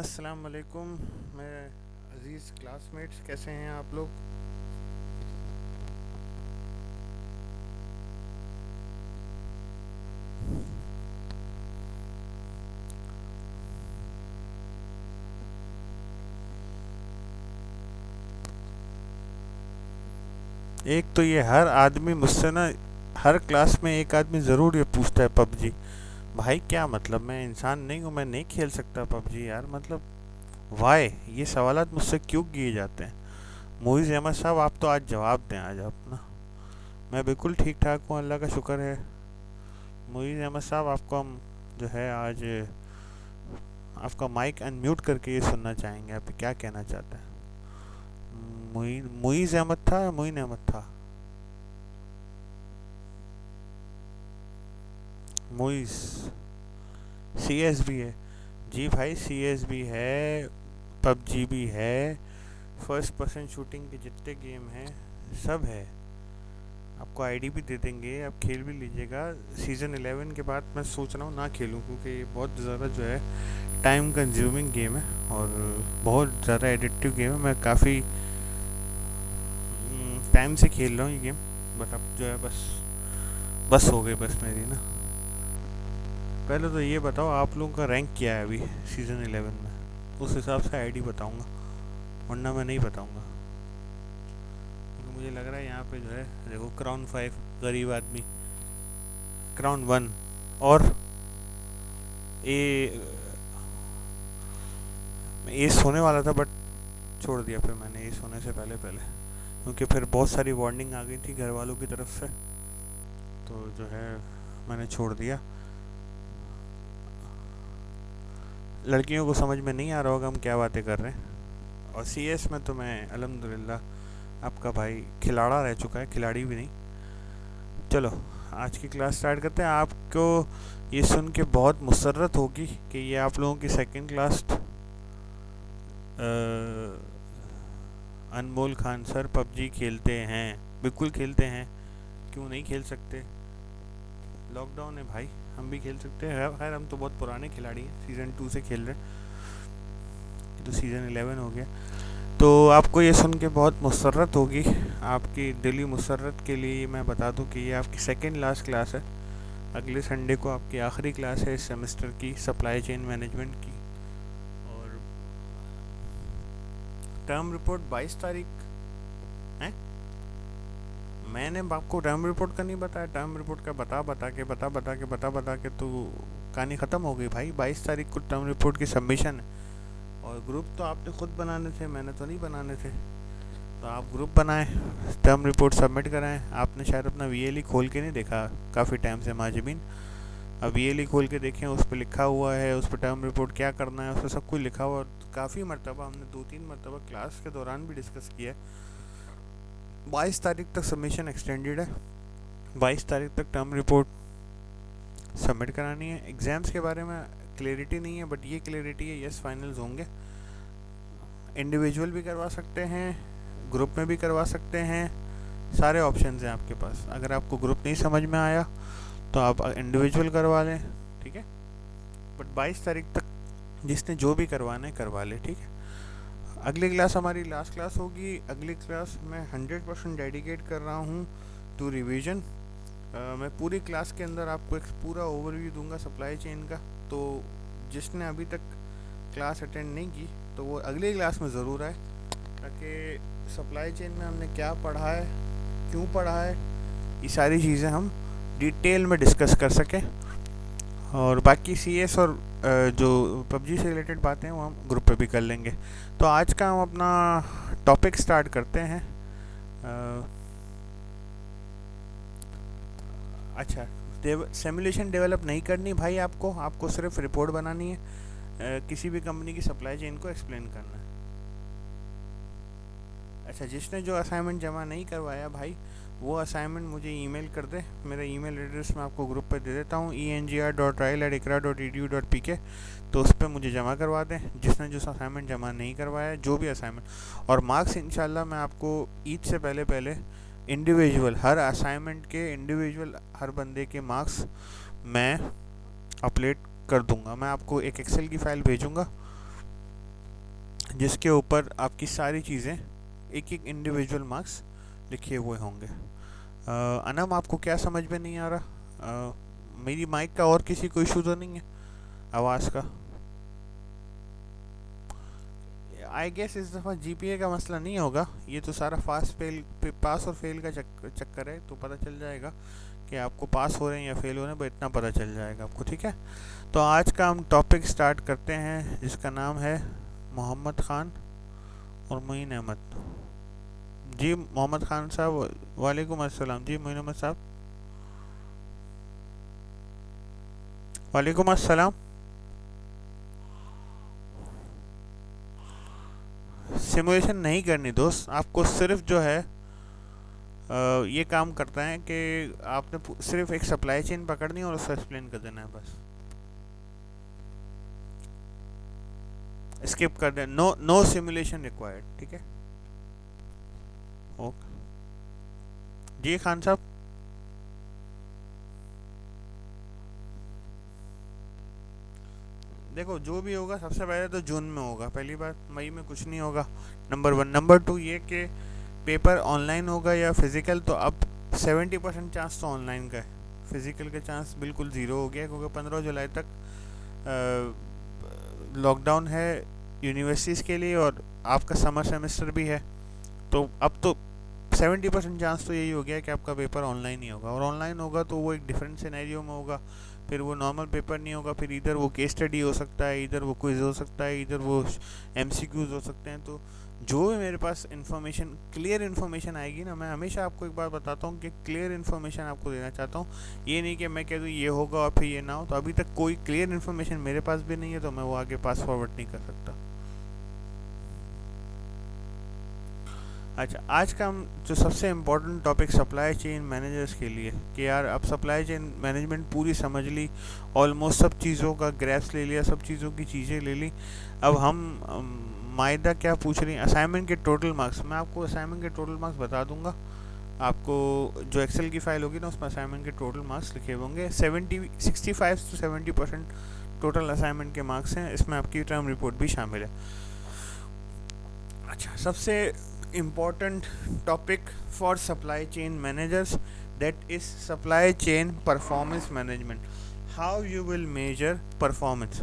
अस्सलाम वालेकुम। मैं अज़ीज़ क्लासमेट्स, कैसे हैं आप लोग? एक तो ये हर आदमी मुझसे ना, हर क्लास में एक आदमी ज़रूर ये पूछता है पबजी। भाई क्या मतलब, मैं इंसान नहीं हूँ, मैं नहीं खेल सकता पबजी यार? मतलब वाई ये सवालात मुझसे क्यों किए जाते हैं? मोइज़ अहमद साहब, आप तो आज जवाब दें आज आप ना। मैं बिल्कुल ठीक ठाक हूँ, अल्लाह का शुक्र है। मोइज़ अहमद साहब, आपको हम जो है आज आपका माइक अनम्यूट करके ये सुनना चाहेंगे, आप क्या कहना चाहते हैं? मुइज़ अहमद था या मोइन अहमद था? मुइज़। सी एस भी है। जी भाई, सी एस भी है, पबजी भी है, फर्स्ट पर्सन शूटिंग के जितने गेम हैं सब है। आपको आईडी भी दे देंगे, आप खेल भी लीजिएगा। सीज़न 11 के बाद मैं सोच रहा हूँ ना खेलूँ, क्योंकि ये बहुत ज़्यादा जो है टाइम कंज्यूमिंग गेम है और बहुत ज़्यादा एडिक्टिव गेम है। मैं काफ़ी टाइम से खेल रहा हूँ ये गेम, बट अब जो है बस बस हो गई बस मेरी ना। पहले तो ये बताओ, आप लोगों का रैंक क्या है अभी सीज़न 11 में? उस हिसाब से आईडी बताऊंगा, वरना मैं नहीं बताऊंगा। क्योंकि मुझे लग रहा है यहाँ पे जो है, देखो, क्राउन 5 गरीब आदमी, क्राउन 1 और ए एस होने वाला था, बट छोड़ दिया फिर मैंने एस होने से पहले पहले, क्योंकि फिर बहुत सारी वार्निंग आ गई थी घर वालों की तरफ से, तो जो है मैंने छोड़ दिया। लड़कियों को समझ में नहीं आ रहा होगा हम क्या बातें कर रहे हैं। और सी एस में तो मैं अल्हम्दुलिल्लाह आपका भाई खिलाड़ा रह चुका है, खिलाड़ी भी नहीं। चलो, आज की क्लास स्टार्ट करते हैं। आपको ये सुन के बहुत मुसर्रत होगी कि ये आप लोगों की सेकंड क्लास, अनमोल खान सर पबजी खेलते हैं? बिल्कुल खेलते हैं, क्यों नहीं खेल सकते? लॉकडाउन है भाई, हम भी खेल सकते हैं। खैर हम तो बहुत पुराने खिलाड़ी हैं, सीज़न 2 से खेल रहे हैं, तो सीज़न 11 हो गया। तो आपको ये सुन के बहुत मुसर्रत होगी। आपकी दिली मुसर्रत के लिए मैं बता दूं कि ये आपकी सेकेंड लास्ट क्लास है। अगले संडे को आपकी आखिरी क्लास है इस सेमेस्टर की, सप्लाई चेन मैनेजमेंट की। और टर्म रिपोर्ट 22 तारीख है। मैंने आपको टर्म रिपोर्ट का नहीं बताया? टर्म रिपोर्ट का बता के तो कहानी ख़त्म हो गई भाई। 22 तारीख को टर्म रिपोर्ट की सबमिशन है, और ग्रुप तो आपने खुद बनाने थे, मैंने तो नहीं बनाने थे। तो आप ग्रुप बनाएं, टर्म रिपोर्ट सबमिट कराएं। आपने शायद अपना वी एल ई खोल के नहीं देखा काफ़ी टाइम से माजबीन। अब वी एल ई खोल के देखें, उस पर लिखा हुआ है, उस पर टर्म रिपोर्ट क्या करना है, उस पर सब कुछ लिखा हुआ है। काफ़ी मरतबा हमने 2-3 मरतबा क्लास के दौरान भी डिस्कस किया है। 22 तारीख तक सबमिशन एक्सटेंडेड है। 22 तारीख तक टर्म रिपोर्ट सबमिट करानी है। एग्ज़ाम्स के बारे में क्लैरिटी नहीं है, बट ये क्लैरिटी है, यस फाइनल्स होंगे। इंडिविजुअल भी करवा सकते हैं, ग्रुप में भी करवा सकते हैं, सारे ऑप्शंस हैं आपके पास। अगर आपको ग्रुप नहीं समझ में आया तो आप इंडिविजुअल करवा लें, ठीक है। बट 22 तारीख तक जिसने जो भी करवाना है करवा ले, ठीक है। अगली क्लास हमारी लास्ट क्लास होगी। अगली क्लास मैं 100% डेडिकेट कर रहा हूँ टू रिवीजन। मैं पूरी क्लास के अंदर आपको एक पूरा ओवरव्यू दूंगा सप्लाई चेन का। तो जिसने अभी तक क्लास अटेंड नहीं की तो वो अगली क्लास में ज़रूर आए, ताकि सप्लाई चेन में हमने क्या पढ़ा है, क्यों पढ़ा है, ये सारी चीज़ें हम डिटेल में डिस्कस कर सकें। और बाकी सी एस और जो पबजी से रिलेटेड बातें हैं वो हम ग्रुप पे भी कर लेंगे। तो आज का हम अपना टॉपिक स्टार्ट करते हैं। अच्छा, सिमुलेशन डेवलप नहीं करनी भाई, आपको सिर्फ रिपोर्ट बनानी है, किसी भी कंपनी की सप्लाई चेन को एक्सप्लेन करना है। अच्छा, जिसने जो असाइनमेंट जमा नहीं करवाया भाई, वो असाइनमेंट मुझे ईमेल कर दे। मेरा ईमेल एड्रेस मैं आपको ग्रुप पे दे देता हूँ, engr.rail@ikra.edu.pk। तो उस पर मुझे जमा करवा दें, जिसने जो असाइनमेंट जमा नहीं करवाया, जो भी असाइनमेंट। और मार्क्स इंशाल्लाह मैं आपको ईद से पहले पहले इंडिविजुअल, हर असाइनमेंट के इंडिविजुअल हर बंदे के मार्क्स मैं अपलोड कर दूंगा। मैं आपको एक एक्सेल की फ़ाइल भेजूंगा, जिसके ऊपर आपकी सारी चीज़ें एक एक इंडिविजुअल मार्क्स लिखे हुए होंगे। अनम, आपको क्या समझ में नहीं आ रहा? मेरी माइक का और किसी को इशू तो नहीं है आवाज़ का? आई गेस इस दफ़ा जीपीए का मसला नहीं होगा, ये तो सारा पास और फेल का चक्कर है। तो पता चल जाएगा कि आपको पास हो रहे हैं या फेल हो रहे हैं, पर इतना पता चल जाएगा आपको, ठीक है। तो आज का हम टॉपिक स्टार्ट करते हैं जिसका नाम है मोहम्मद ख़ान और मोइन अहमद। जी मोहम्मद ख़ान साहब, वालेकुम अस्सलाम। जी मोइन अहमद साहब, वालेकुम अस्सलाम। सिमुलेशन नहीं करनी दोस्त, आपको सिर्फ जो है ये काम करता है कि आपने सिर्फ एक सप्लाई चेन पकड़नी है और उसको एक्सप्लेन कर देना है बस। स्किप कर दे, नो नो सिमुलेशन रिक्वायर्ड, ठीक है। ओके जी खान साहब। देखो जो भी होगा सबसे पहले तो जून में होगा, पहली बात। मई में कुछ नहीं होगा, नंबर वन। नंबर टू ये कि पेपर ऑनलाइन होगा या फिज़िकल, तो अब 70% चांस तो ऑनलाइन का है, फिज़िकल का चांस बिल्कुल ज़ीरो हो गया, क्योंकि 15 जुलाई तक लॉकडाउन है यूनिवर्सिटीज़ के लिए और आपका समर सेमेस्टर भी है। तो अब तो 70% चांस तो यही हो गया कि आपका पेपर ऑनलाइन ही होगा, और ऑनलाइन होगा तो वो एक डिफरेंट सिनेरियो में होगा। फिर वो नॉर्मल पेपर नहीं होगा, फिर इधर वो केस स्टडी हो सकता है, इधर वो क्विज हो सकता है, इधर वो एमसीक्यूज हो सकते हैं। तो जो भी मेरे पास इन्फॉर्मेशन, क्लियर इन्फॉर्मेशन आएगी ना, मैं हमेशा आपको एक बात बताता हूँ कि क्लियर इन्फॉर्मेशन आपको देना चाहता हूँ। ये नहीं कि मैं कह दूँ ये होगा और फिर ये ना हो। तो अभी तक कोई क्लियर इन्फॉर्मेशन मेरे पास भी नहीं है, तो मैं वो आगे पास फॉरवर्ड नहीं कर सकता। अच्छा, आज का हम जो सबसे important topic supply chain managers के लिए, कि यार अब सप्लाई चेन मैनेजमेंट पूरी समझ ली, ऑलमोस्ट सब चीज़ों का ग्रैप्स ले लिया, सब चीज़ों की चीज़ें ले ली। अब हम मायदा क्या पूछ रही हैं, असाइनमेंट के टोटल मार्क्स। मैं आपको असाइनमेंट के टोटल मार्क्स बता दूंगा। आपको जो एक्सेल की फाइल होगी ना, उसमें असाइनमेंट के टोटल मार्क्स लिखे होंगे। 65 to 70% टोटल असाइनमेंट के मार्क्स हैं, इसमें आपकी टर्म रिपोर्ट भी शामिल है। अच्छा, सबसे important topic for supply chain managers, that is supply chain performance management, how you will measure performance।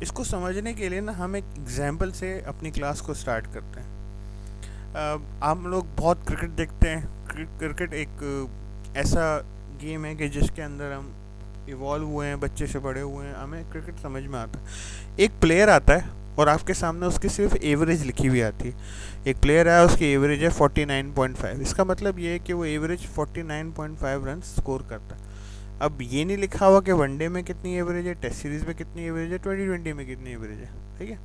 इसको समझने के लिए ना हम एक एग्जाम्पल से अपनी क्लास को स्टार्ट करते हैं। हम लोग बहुत क्रिकेट देखते हैं। क्रिकेट एक ऐसा गेम है कि जिसके अंदर हम इवॉल्व हुए हैं, बच्चे से बड़े हुए हैं, हमें क्रिकेट समझ में आता है। एक प्लेयर आता है और आपके सामने उसकी सिर्फ एवरेज लिखी हुई आती है। एक प्लेयर है, उसकी एवरेज है 49.5। इसका मतलब ये है कि वो एवरेज 49.5 रन स्कोर करता है। अब ये नहीं लिखा हुआ कि वनडे में कितनी एवरेज है, टेस्ट सीरीज में कितनी एवरेज है, 2020 में कितनी एवरेज है, ठीक है।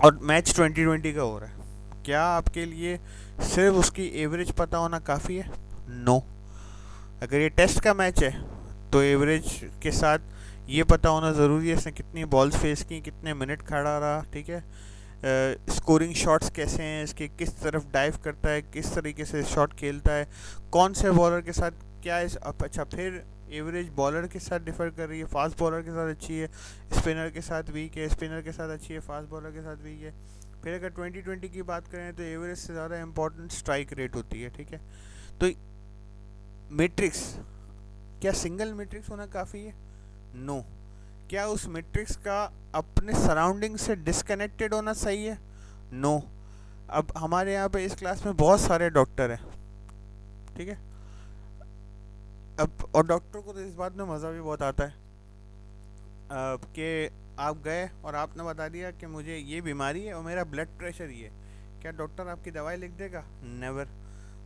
और मैच 2020 का हो रहा है। क्या आपके लिए सिर्फ उसकी एवरेज पता होना काफ़ी है? नो। अगर ये टेस्ट का मैच है तो एवरेज के साथ ये पता होना ज़रूरी है इसने कितनी बॉल्स फेस की, कितने मिनट खड़ा रहा, ठीक है। स्कोरिंग शॉट्स कैसे हैं इसके, किस तरफ डाइव करता है, किस तरीके से शॉट खेलता है, कौन से बॉलर के साथ क्या इस। अच्छा, फिर एवरेज बॉलर के साथ डिफर कर रही है, फास्ट बॉलर के साथ अच्छी है, स्पिनर के साथ वीक है, स्पिनर के साथ अच्छी है, फास्ट बॉलर के साथ वीक है। फिर अगर 2020 की बात करें तो एवरेज से ज़्यादा इंपॉर्टेंट स्ट्राइक रेट होती है, ठीक है। तो मैट्रिक्स, क्या सिंगल मैट्रिक्स होना काफ़ी है? नो। क्या उस मैट्रिक्स का अपने सराउंडिंग से डिस्कनेक्टेड होना सही है? नो। अब हमारे यहाँ पे इस क्लास में बहुत सारे डॉक्टर हैं, ठीक है। अब और डॉक्टर को तो इस बात में मज़ा भी बहुत आता है कि आप गए और आपने बता दिया कि मुझे ये बीमारी है और मेरा ब्लड प्रेशर ये है। क्या डॉक्टर आपकी दवाई लिख देगा? नेवर।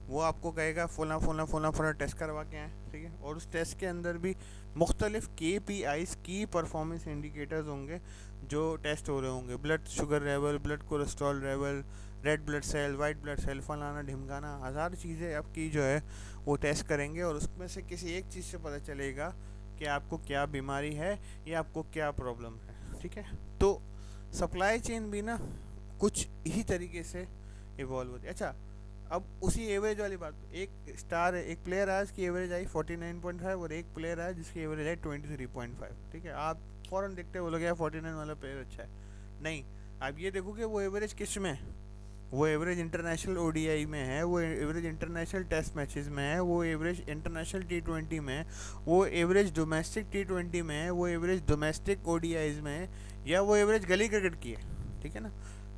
वो आपको कहेगा फुला फुला फुला फुला टेस्ट करवा के आए, ठीक है। और उस टेस्ट के अंदर भी मुख्तलिफ KPIs, की परफॉर्मेंस इंडिकेटर्स होंगे जो टेस्ट हो रहे होंगे। Blood sugar level, blood cholesterol level, red blood cell, white blood cell, फलाना ढिमकाना, हज़ार चीज़ें आपकी जो है वो टेस्ट करेंगे, और उसमें से किसी एक चीज़ से पता चलेगा कि आपको क्या बीमारी है या आपको क्या प्रॉब्लम है, ठीक है। तो सप्लाई चेन भी ना कुछ इसी तरीके से इवॉल्व होती है। अच्छा, अब उसी एवरेज वाली बात, एक स्टार है, एक प्लेयर है जिसकी एवरेज आई 49.5 और एक प्लेयर है जिसकी एवरेज आई 23.5, ठीक है। आप फ़ौरन देखते हो, बोलोगे यार 49 वाला प्लेयर अच्छा है। नहीं, आप ये देखोगे वो एवरेज किस में है, वो एवरेज इंटरनेशनल ओडीआई में है, वो एवरेज इंटरनेशनल टेस्ट मैचेस में है, वो एवरेज इंटरनेशनल टी20 में है, वो एवरेज डोमेस्टिक टी20 में है, वो एवरेज डोमेस्टिक ओडीआईज में है, या वो एवरेज गली क्रिकेट की है। ठीक है ना,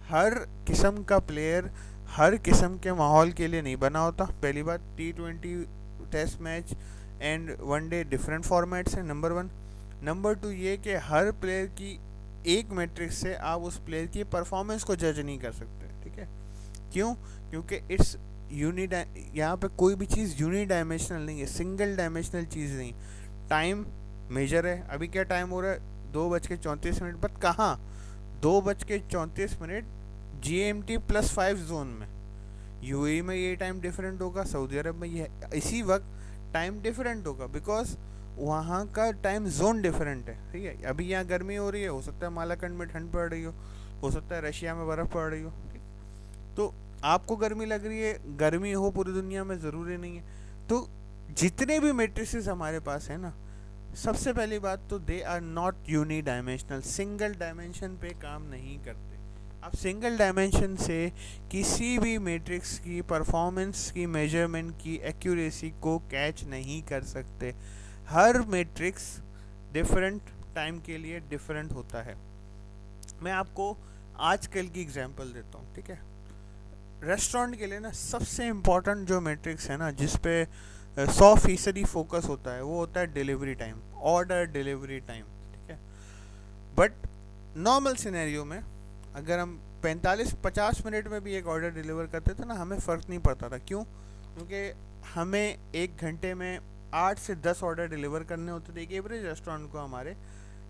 हर किस्म का प्लेयर हर किस्म के माहौल के लिए नहीं बना होता। पहली बात, टी20 test match and one day different formats हैं, नंबर वन। नंबर टू ये कि हर प्लेयर की एक मैट्रिक्स से आप उस प्लेयर की परफॉर्मेंस को जज नहीं कर सकते। ठीक है, क्यों? क्योंकि इट्स यूनि, यहाँ पे कोई भी चीज़ यूनि डायमेंशनल नहीं है, सिंगल डायमेंशनल चीज़ नहीं। टाइम मेजर है, अभी क्या टाइम हो रहा है, 2:34, बट कहाँ, 2:34 GMT +5 जोन में। यूएई में ये टाइम डिफरेंट होगा, सऊदी अरब में ये इसी वक्त टाइम डिफरेंट होगा, बिकॉज वहाँ का टाइम जोन डिफरेंट है। ठीक है, अभी यहाँ गर्मी हो रही है, हो सकता है मालाकंड में ठंड पड़ रही हो सकता है रशिया में बर्फ़ पड़ रही हो। ठीक, तो आपको गर्मी लग रही है, गर्मी हो पूरी दुनिया में, ज़रूरी नहीं है। तो जितने भी मेट्रिसेस हमारे पास है ना, सबसे पहली बात तो they are not uni dimensional, single dimension पे काम नहीं करते। आप सिंगल डायमेंशन से किसी भी मैट्रिक्स की परफॉर्मेंस की मेजरमेंट की एक्यूरेसी को कैच नहीं कर सकते। हर मैट्रिक्स डिफरेंट टाइम के लिए डिफरेंट होता है। मैं आपको आजकल की एग्जांपल देता हूँ। ठीक है, रेस्टोरेंट के लिए ना सबसे इम्पोर्टेंट जो मैट्रिक्स है ना, जिस पे 100% फोकस होता है, वो होता है delivery time, order delivery time. ठीक है, बट नॉर्मल सिनेरियो में अगर हम 45-50 मिनट में भी एक ऑर्डर डिलीवर करते थे ना, हमें फ़र्क नहीं पड़ता था। क्यों? क्योंकि हमें 1 घंटे में 8 से 10 ऑर्डर डिलीवर करने होते थे। एक एवरेज रेस्टोरेंट को हमारे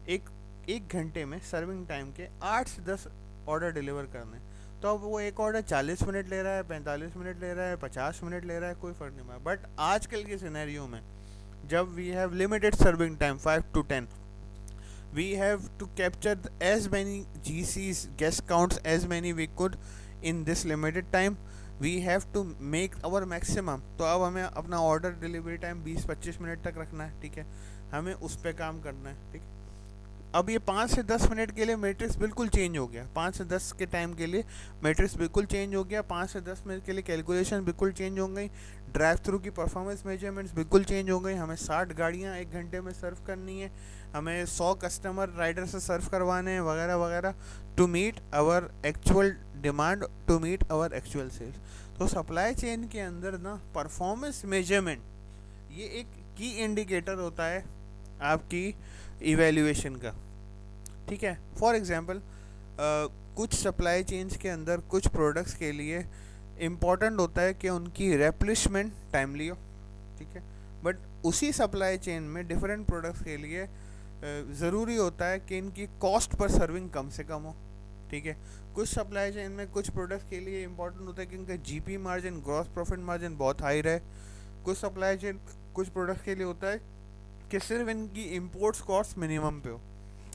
एक घंटे में सर्विंग टाइम के 8 से 10 ऑर्डर डिलीवर करने, तो अब वो एक ऑर्डर 40 मिनट ले रहा है, 45 मिनट ले रहा है, 50 मिनट ले रहा है, कोई फ़र्क नहीं पड़ा। बट आजकल के सिनेरियो में जब we have limited serving time 5 to 10, we have to capture as many GCs, guest counts as many we could in this limited time. We have to make our maximum। तो अब हमें अपना order delivery time 20-25 minute तक रखना है। ठीक है, हमें उस पर काम करना है। ठीक है, अब ये 5 से 10 मिनट के लिए मैट्रिक्स बिल्कुल चेंज हो गया। 5 से 10 के टाइम के लिए मैट्रिक्स बिल्कुल चेंज हो गया। 5 से 10 मिनट के लिए कैलकुलेशन बिल्कुल चेंज हो गई। ड्राइव थ्रू की परफॉर्मेंस मेजरमेंट्स बिल्कुल चेंज हो गई। हमें 60 गाड़ियाँ 1 घंटे में सर्व करनी है, हमें 100 कस्टमर राइडर से सर्व करवाने हैं, वगैरह वगैरह, to meet our actual demand, to meet our actual sales. तो सप्लाई चेन के अंदर ना परफॉर्मेंस मेजरमेंट ये एक की इंडिकेटर होता है आपकी इवैल्यूएशन का। ठीक है, फॉर एग्जांपल कुछ सप्लाई चेन्स के अंदर कुछ प्रोडक्ट्स के लिए इम्पॉर्टेंट होता है कि उनकी रेप्लिशमेंट टाइमली हो। ठीक है, बट उसी सप्लाई चेन में डिफरेंट प्रोडक्ट्स के लिए ज़रूरी होता है कि इनकी कॉस्ट पर सर्विंग कम से कम हो। ठीक है, कुछ सप्लाई चेन में कुछ प्रोडक्ट्स के लिए इम्पॉर्टेंट होता है कि इनका GP margin, gross profit margin बहुत हाई रहे। कुछ सप्लाई चेन कुछ प्रोडक्ट्स के लिए होता है कि सिर्फ इनकी इम्पोर्ट्स कॉस्ट मिनिमम पे हो।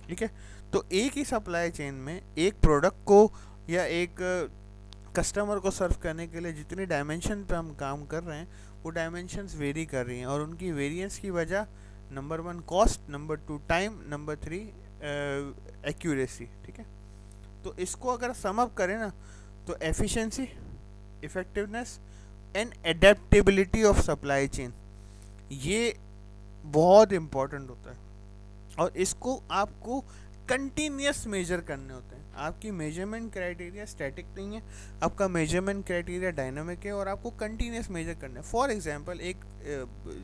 ठीक है, तो एक ही सप्लाई चेन में एक प्रोडक्ट को या एक कस्टमर को सर्व करने के लिए जितनी डायमेंशन पे हम काम कर रहे हैं, वो डायमेंशंस वेरी कर रही हैं, और उनकी वेरिएंस की वजह number 1 cost, number 2 time, number 3 accuracy. ठीक है, तो इसको अगर सम अप करें ना, तो efficiency, effectiveness and adaptability of supply chain ये बहुत इम्पोर्टेंट होता है, और इसको आपको कंटिन्यूस मेजर करने होते हैं। आपकी मेजरमेंट क्राइटेरिया स्टैटिक नहीं है, आपका मेजरमेंट क्राइटेरिया डायनामिक है, और आपको कंटिन्यूस मेजर करना है। फॉर एग्जांपल एक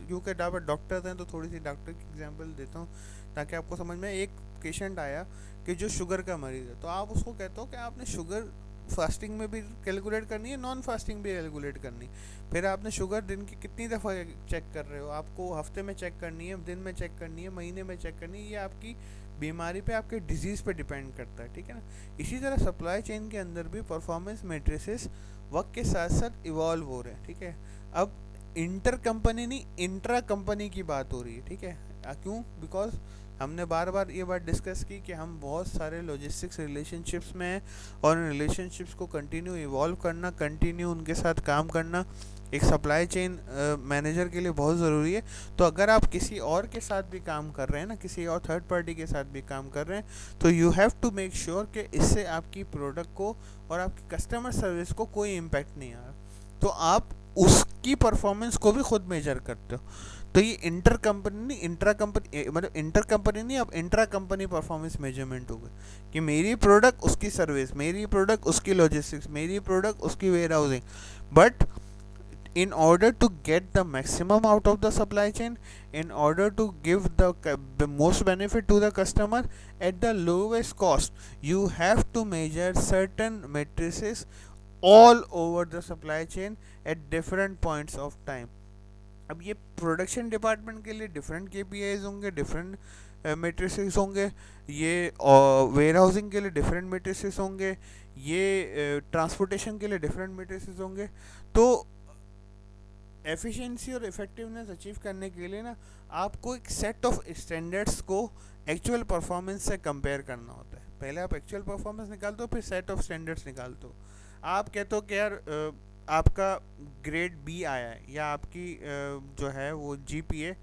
क्योंकि डॉक्टर्स हैं तो थोड़ी सी डॉक्टर की एग्जांपल देता हूँ ताकि आपको समझ में। एक पेशेंट आया कि जो शुगर का मरीज़ है, तो आप उसको कहते हो कि आपने शुगर फास्टिंग में भी कैलकुलेट करनी है, नॉन फास्टिंग भी कैलकुलेट करनी। फिर आपने शुगर दिन की कितनी दफ़ा चेक कर रहे हो, आपको हफ्ते में चेक करनी है, दिन में चेक करनी है, महीने में चेक करनी है, ये आपकी बीमारी पे, आपके डिजीज़ पे डिपेंड करता है। ठीक है ना, इसी तरह सप्लाई चेन के अंदर भी परफॉर्मेंस मैट्रिसेस वक्त के साथ साथ इवॉल्व हो रहे हैं। ठीक है, अब इंटर कंपनी नहीं, इंट्रा कंपनी की बात हो रही है। ठीक है, क्यों? बिकॉज हमने बार बार ये बात डिस्कस की कि हम बहुत सारे लॉजिस्टिक्स रिलेशनशिप्स में हैं, और उन रिलेशनशिप्स को कंटिन्यू इवॉल्व करना, कंटिन्यू उनके साथ काम करना एक सप्लाई चेन मैनेजर के लिए बहुत ज़रूरी है। तो अगर आप किसी और के साथ भी काम कर रहे हैं ना, किसी और थर्ड पार्टी के साथ भी काम कर रहे हैं, तो you have to make sure कि इससे आपकी प्रोडक्ट को और आपकी कस्टमर सर्विस को कोई इम्पैक्ट नहीं आ रहा। तो आप उसकी परफॉर्मेंस को भी खुद मेजर करते हो। तो ये इंटर कंपनी नहीं, इंट्रा कंपनी, मतलब इंटर कंपनी नहीं, अब इंट्रा कंपनी परफॉर्मेंस मेजरमेंट हो गई कि मेरी प्रोडक्ट उसकी सर्विस, मेरी प्रोडक्ट उसकी लॉजिस्टिक्स, मेरी प्रोडक्ट उसकी warehousing. But in order to get the maximum out of the supply chain, in order to give the most benefit to the customer at the lowest cost, you have to measure certain matrices all over the supply chain at different points of time. अब ये production department के लिए different KPIs होंगे, different matrices होंगे, ये where housing के लिए different matrices होंगे, ये ट्रांसपोर्टेशन के लिए डिफरेंट मेट्रिसेस होंगे। तो एफिशिएंसी और इफेक्टिवनेस अचीव करने के लिए ना आपको एक सेट ऑफ स्टैंडर्ड्स को एक्चुअल परफॉर्मेंस से कंपेयर करना होता है। पहले आप एक्चुअल परफॉर्मेंस निकालते हो, फिर सेट ऑफ स्टैंडर्ड्स निकालते हो। आप कहते हो कि यार आपका ग्रेड बी आया है, या आपकी जो है वो जीपीए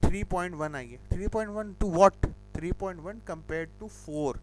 3.1 आई है। 3.1 to what? 3.1 compare to 4,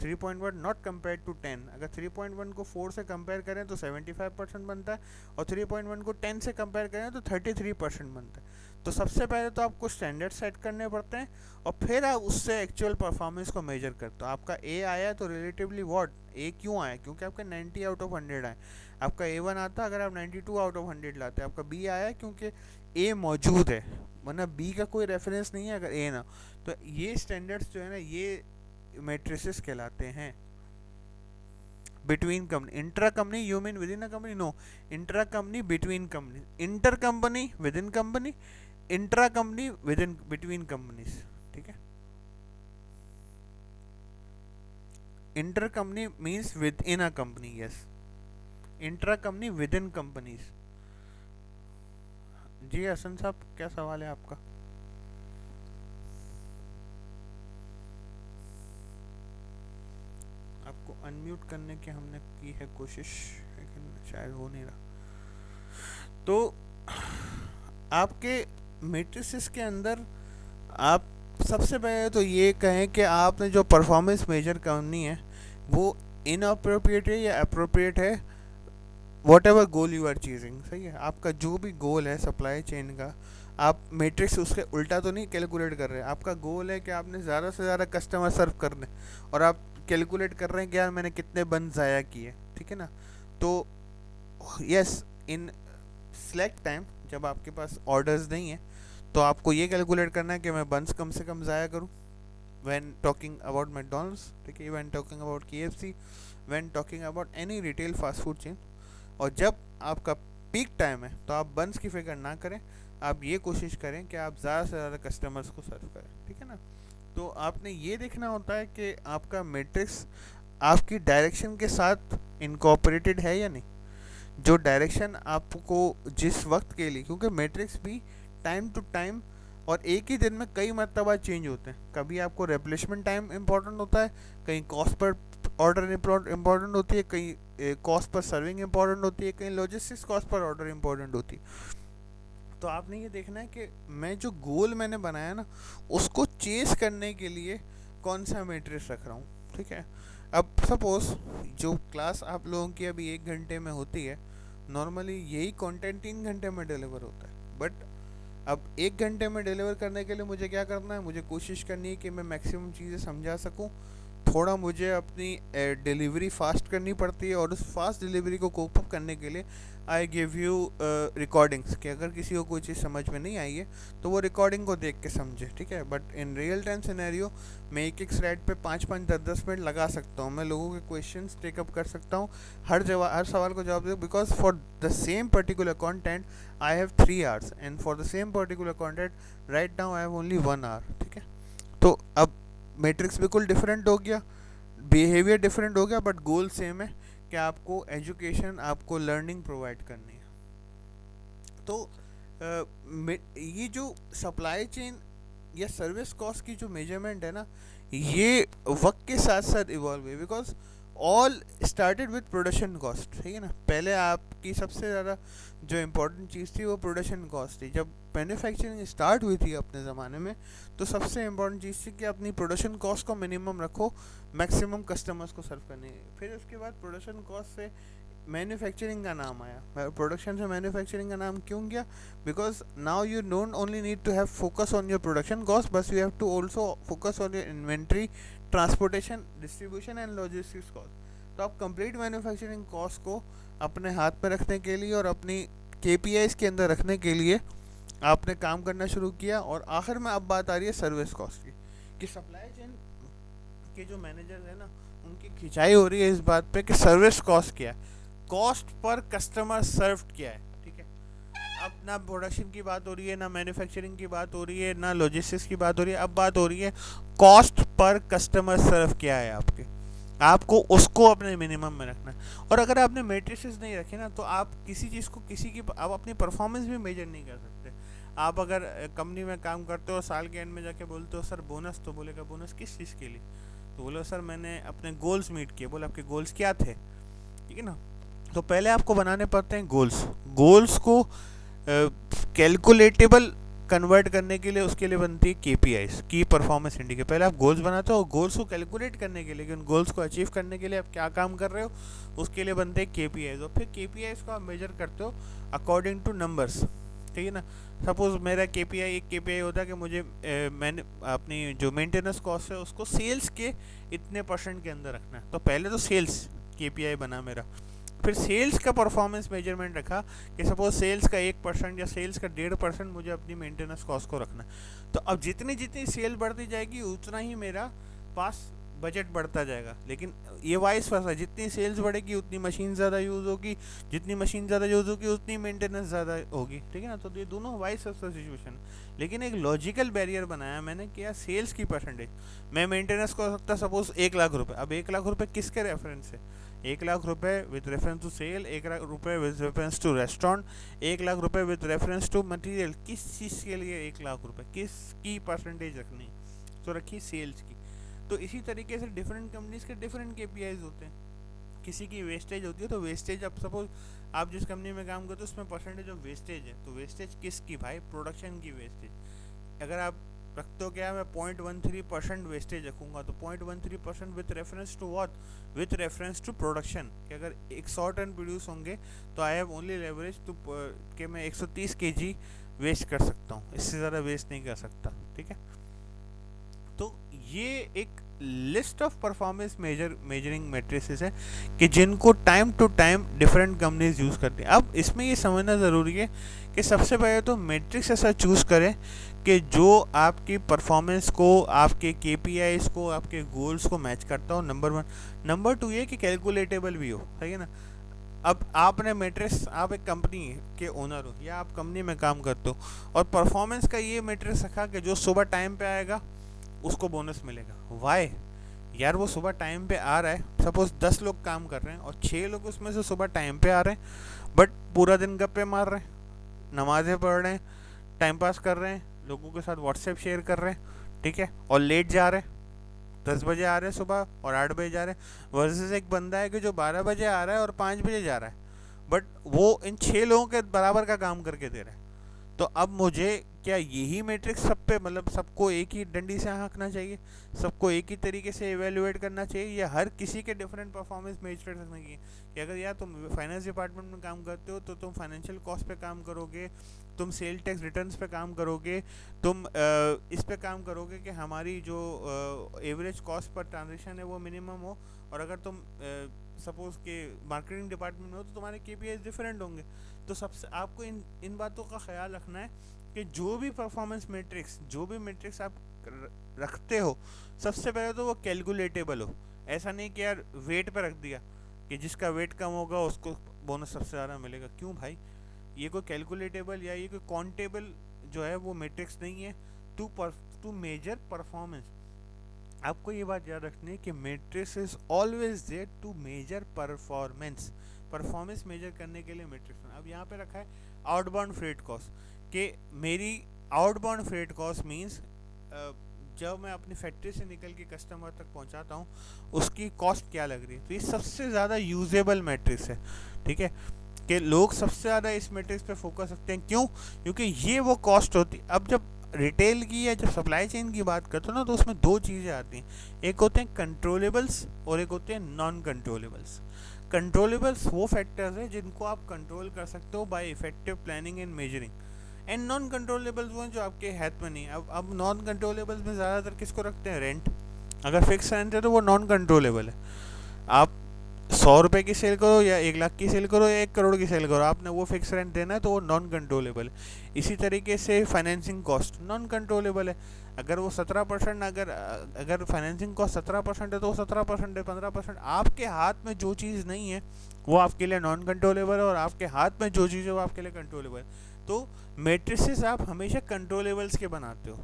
3.1 not compare to 10। अगर 3.1 को 4 से कंपेयर करें तो 75% बनता है, और 3.1 को 10 से कंपेयर करें तो 33% बनता है। तो सबसे पहले तो आपको स्टैंडर्ड सेट करने पड़ते हैं, और फिर आप उससे एक्चुअल परफॉर्मेंस को मेजर करते हो। आपका ए आया तो रिलेटिवली व्हाट, ए क्यों आया? क्योंकि आपका 90 आउट ऑफ 100 आए। आपका A1 आता अगर आप 92 आउट ऑफ 100 लाते। आपका बी आया क्योंकि ए मौजूद है, वरना बी का कोई रेफरेंस नहीं है अगर ए ना। तो ये स्टैंडर्ड्स जो है ना, ये मेट्रिसेस कहलाते हैं। Between company, intra company you mean within a company? No, intra company between company, inter company within company, intra company within between companies. ठीक है, inter company means within a company, yes. Intra company within companies. जी हसन साहब, क्या सवाल है आपका? आपको unmute करने की हमने की है कोशिश, लेकिन शायद हो नहीं रहा। तो आपके मैट्रिसेस के अंदर आप सबसे पहले तो ये कहें कि आपने जो परफॉर्मेंस मेजर करनी है वो इनअप्रोप्रिएट है या अप्रोप्रिएट है, whatever goal you are chasing. सही है, आपका जो भी गोल है सप्लाई चेन का, आप मैट्रिक्स उसके उल्टा तो नहीं कैलकुलेट कर रहे हैं। आपका गोल है कि आपने ज़्यादा से ज़्यादा कस्टमर सर्व करने, और आप कैलकुलेट कर रहे हैं कि यार मैंने कितने बंद ज़ाया किए। ठीक है ना? तो यस, इन सिलेक्ट टाइम जब आपके पास ऑर्डर्स नहीं है तो आपको ये कैलकुलेट करना है कि मैं बंस कम से कम ज़ाया करूँ। व्हेन टॉकिंग अबाउट मैकडॉनल्ड्स, ठीक है, when talking about KFC, when talking about any retail fast food chain. और जब आपका पीक टाइम है तो आप बंस की फिक्र ना करें, आप ये कोशिश करें कि आप ज़्यादा से ज़्यादा कस्टमर्स को सर्व करें। ठीक है ना? तो आपने ये देखना होता है कि आपका मैट्रिक्स आपकी डायरेक्शन के साथ इनकॉर्पोरेटेड है या नहीं। जो डायरेक्शन आपको जिस वक्त के लिए, क्योंकि मैट्रिक्स भी टाइम टू टाइम और एक ही दिन में कई मरतबा चेंज होते हैं। कभी आपको रिप्लेसमेंट टाइम इंपॉर्टेंट होता है, कहीं कॉस्ट पर ऑर्डर इंपॉर्टेंट होती है, कहीं कॉस्ट पर सर्विंग इंपॉर्टेंट होती है, कहीं logistics cost per order important होती है। तो आपने ये देखना है कि मैं जो गोल मैंने बनाया ना उसको चेस करने के लिए कौन सा मैट्रिक्स रख रहा हूँ। ठीक है, अब सपोज जो क्लास आप लोगों की अभी 1 घंटे में होती है, नॉर्मली यही कंटेंट 3 घंटे में डिलीवर होता है। बट अब 1 घंटे में डिलीवर करने के लिए मुझे क्या करना है? मुझे कोशिश करनी है कि मैं मैक्सिमम चीज़ें समझा सकूं। थोड़ा मुझे अपनी डिलीवरी फास्ट करनी पड़ती है, और उस फास्ट डिलीवरी को कोप अप करने के लिए आई गिव यू रिकॉर्डिंग्स, कि अगर किसी को कोई चीज़ समझ में नहीं आई है तो वो रिकॉर्डिंग को देख के समझे। ठीक है, but in real time scenario मैं एक स्लाइड पे 5-5, 10-10 मिनट लगा सकता हूँ। मैं लोगों के क्वेश्चंस टेकअप कर सकता हूँ, हर सवाल को जवाब दे, because for the same particular content I have 3 hours, and for the same particular content right now I have only 1 hour. ठीक है, तो अब मैट्रिक्स बिल्कुल डिफरेंट हो गया, बिहेवियर डिफरेंट हो गया, बट गोल सेम है कि आपको एजुकेशन, आपको लर्निंग प्रोवाइड करनी है। तो ये जो सप्लाई चेन ये सर्विस कॉस्ट की जो मेजरमेंट है ना, ये वक्त के साथ साथ इवॉल्व हुई, because all started with production cost, ठीक है ना। पहले आपकी सबसे ज़्यादा जो इम्पोर्टेंट चीज़ थी वो प्रोडक्शन कॉस्ट थी। जब मैन्युफैक्चरिंग स्टार्ट हुई थी अपने ज़माने में, तो सबसे इम्पोर्टेंट चीज़ थी कि अपनी प्रोडक्शन कॉस्ट को मिनिमम रखो, मैक्सिमम कस्टमर्स को सर्व करने। फिर उसके बाद प्रोडक्शन कॉस्ट से मैन्युफैक्चरिंग का नाम आया, प्रोडक्शन से मैन्युफैक्चरिंग का नाम क्यों गया? Because now you don't only need to have focus on your production cost, बस you have to also focus on your inventory, transportation, distribution and logistics cost. तो आप कंप्लीट मैन्युफैक्चरिंग कॉस्ट को अपने हाथ में रखने के लिए और अपनी KPIs के अंदर रखने के लिए आपने काम करना शुरू किया। और आखिर में अब बात आ रही है सर्विस कॉस्ट की, कि सप्लाई चेन के जो मैनेजर है ना, उनकी खिंचाई हो रही है इस बात पे कि सर्विस कॉस्ट क्या है, कॉस्ट पर कस्टमर सर्व क्या है, ठीक है। अब ना प्रोडक्शन की बात हो रही है, ना मैन्युफैक्चरिंग की बात हो रही है, ना लॉजिस्टिक्स की बात हो रही है, अब बात हो रही है कॉस्ट पर कस्टमर सर्व क्या है आपके। आपको उसको अपने मिनिमम में रखना है। और अगर आपने मैट्रिसेस नहीं रखे ना, तो आप किसी चीज़ को आप अपनी परफॉर्मेंस भी मेजर नहीं कर सकते। आप अगर कंपनी में काम करते हो, साल के एंड में जाके बोलते हो सर बोनस, तो बोलेगा बोनस किस चीज़ के लिए? तो बोलो सर मैंने अपने गोल्स मीट किए। बोले आपके गोल्स क्या थे? ठीक है ना। तो पहले आपको बनाने पड़ते हैं गोल्स। गोल्स को कैलकुलेटेबल कन्वर्ट करने के लिए उसके लिए बनती है KPIs, की परफॉर्मेंस इंडिकेटर। पहले आप गोल्स बनाते हो, गोल्स को कैलकुलेट करने के लिए कि उन गोल्स को अचीव करने के लिए आप क्या काम कर रहे हो, उसके लिए बनते हैं KPIs। और फिर KPIs को आप मेजर करते हो अकॉर्डिंग टू नंबर्स, ठीक है ना। सपोज मेरा एक KPI होता है कि मुझे मैंने अपनी जो मेंटेनेंस कॉस्ट है उसको सेल्स के इतने % के अंदर रखना है। तो पहले तो सेल्स KPI बना मेरा, फिर सेल्स का परफॉर्मेंस मेजरमेंट रखा कि सपोज सेल्स का 1% या सेल्स का 1.5% मुझे अपनी मेंटेनेंस कॉस्ट को रखना। तो अब जितनी जितनी सेल बढ़ती जाएगी उतना ही मेरा पास बजट बढ़ता जाएगा। लेकिन ये वाइस वर्सा, जितनी सेल्स बढ़ेगी उतनी मशीन ज़्यादा यूज़ होगी, जितनी मशीन ज़्यादा यूज़ होगी उतनी मेंटेनेंस ज़्यादा होगी, ठीक है ना। तो ये दोनों वाइस वर्सा सिचुएशन। लेकिन एक लॉजिकल बैरियर बनाया मैंने कि यार सेल्स की परसेंटेज, मैं मेंटेनेंस को सकता सपोज 1,00,000 रुपये। अब 1,00,000 रुपये किसके रेफरेंस है? 1,00,000 रुपये विद रेफरेंस टू सेल, 1,00,000 रुपये विद रेफरेंस टू रेस्टोरेंट, 1,00,000 रुपये विद रेफरेंस टू मटेरियल। किस चीज़ के लिए 1,00,000 रुपये, किसकी परसेंटेज रखनी? तो रखी सेल्स की। तो इसी तरीके से डिफरेंट कंपनीज के डिफरेंट KPIs होते हैं। किसी की वेस्टेज होती है, तो वेस्टेज, अब सपोज आप जिस कंपनी में काम करते हो उसमें परसेंटेज ऑफ वेस्टेज है, तो वेस्टेज किसकी भाई? प्रोडक्शन की वेस्टेज। अगर आप रखते हो क्या, मैं 0.13% वेस्टेज रखूँगा, तो 0.13% with reference to what? With reference to production. कि अगर 100 टन प्रोड्यूस होंगे तो I have only leverage to कि मैं 130 kg वेस्ट कर सकता हूँ, इससे ज़्यादा वेस्ट नहीं कर सकता, ठीक है। तो ये एक list of performance measuring matrices है कि जिनको time to time different companies use करती हैं। अब इसमें ये समझना ज़रूरी है कि सबसे पहले तो मैट्रिक्स ऐसा चूज़ करें कि जो आपकी परफॉर्मेंस को, आपके KPIs को, आपके गोल्स को मैच करता हो, नंबर 1। नंबर 2 ये कि कैलकुलेटेबल भी हो, ठीक है ना। अब आपने मैट्रिक्स, आप एक कंपनी के ओनर हो या आप कंपनी में काम करते हो और परफॉर्मेंस का ये मैट्रिक्स रखा कि जो सुबह टाइम पे आएगा उसको बोनस मिलेगा। वाई? यार वो सुबह टाइम पे आ रहा है, सपोज 10 लोग काम कर रहे हैं और 6 लोग उसमें से सुबह टाइम पे आ रहे हैं, बट पूरा दिन गप्पे मार रहे हैं, नमाज़ें पढ़ रहे हैं, टाइम पास कर रहे हैं, लोगों के साथ व्हाट्सएप शेयर कर रहे हैं, ठीक है, और लेट जा रहे हैं, 10 बजे आ रहे हैं सुबह और 8 बजे जा रहे हैं। वर्सेस एक बंदा है कि जो 12 बजे आ रहा है और 5 बजे जा रहा है, बट वो इन 6 लोगों के बराबर का काम करके दे रहा है। तो अब मुझे क्या यही मैट्रिक्स सब पे, मतलब सबको एक ही डंडी से हाँकना चाहिए, सबको एक ही तरीके से एवेल्युएट करना चाहिए, या हर किसी के डिफरेंट परफॉर्मेंस मेजर रखना चाहिए? कि अगर यार तुम फाइनेंस डिपार्टमेंट में काम करते हो तो तुम फाइनेंशियल कॉस्ट पे काम करोगे, तुम सेल टैक्स रिटर्न्स पे काम करोगे, तुम इस पे काम करोगे कि हमारी जो एवरेज कॉस्ट पर ट्रांजेक्शन है वो मिनिमम हो। और अगर तुम सपोज के मार्केटिंग डिपार्टमेंट में हो तो तुम्हारे KPIs डिफरेंट होंगे। तो सबसे आपको इन बातों का ख्याल रखना है कि जो भी परफॉर्मेंस मैट्रिक्स, जो भी मैट्रिक्स आप रखते हो, सबसे पहले तो वो कैलकुलेटेबल हो। ऐसा नहीं कि यार वेट पे रख दिया कि जिसका वेट कम होगा उसको बोनस सबसे ज़्यादा मिलेगा। क्यों भाई? ये कोई कैलकुलेटेबल या ये कोई काउंटेबल जो है वो मैट्रिक्स नहीं है टू मेजर परफॉर्मेंस। आपको ये बात याद रखनी है कि matrix is always there to measure performance. Performance measure करने के लिए मैट्रिक्स। अब यहाँ पे रखा है आउटबाउंड फ्रेट कॉस्ट, कि मेरी आउटबाउंड फ्रेट कॉस्ट मीन्स जब मैं अपनी फैक्ट्री से निकल के कस्टमर तक पहुंचाता हूं उसकी कॉस्ट क्या लग रही है। तो ये सबसे ज़्यादा यूजेबल मैट्रिक्स है, ठीक है, कि लोग सबसे ज़्यादा इस मैट्रिक्स पे फोकस रखते हैं। क्यों? क्योंकि ये वो कॉस्ट होती। अब जब रिटेल की या जब सप्लाई चेन की बात करते हो ना, तो उसमें दो चीज़ें आती हैं, एक होते हैं कंट्रोलेबल्स और एक होते हैं नॉन कंट्रोलेबल्स। कंट्रोलेबल्स वो फैक्टर्स हैं जिनको आप कंट्रोल कर सकते हो bye effective planning and measuring, and non controllables वो हैं जो आपके हाथ में नहीं है। अब नॉन कंट्रोलेबल्स में ज़्यादातर किसको रखते हैं? रेंट। अगर फिक्स रेंट है तो वो नॉन कंट्रोलेबल है। आप 100 रुपये की सेल करो या 1 लाख की सेल करो या 1 करोड़ की सेल करो, आपने वो फिक्स रेंट देना है तो वो नॉन कंट्रोलेबल है। इसी तरीके से फाइनेंसिंग कॉस्ट नॉन कंट्रोलेबल है। अगर वो 17%, अगर फाइनेंसिंग कॉस्ट 17% है तो वो 17% है, 15%। आपके हाथ में जो चीज़ नहीं है वो आपके लिए नॉन कंट्रोलेबल है, और आपके हाथ में जो चीज़ है वो आपके लिए कंट्रोलेबल है। तो मैट्रिसेस आप हमेशा कंट्रोलेबल्स के बनाते हो।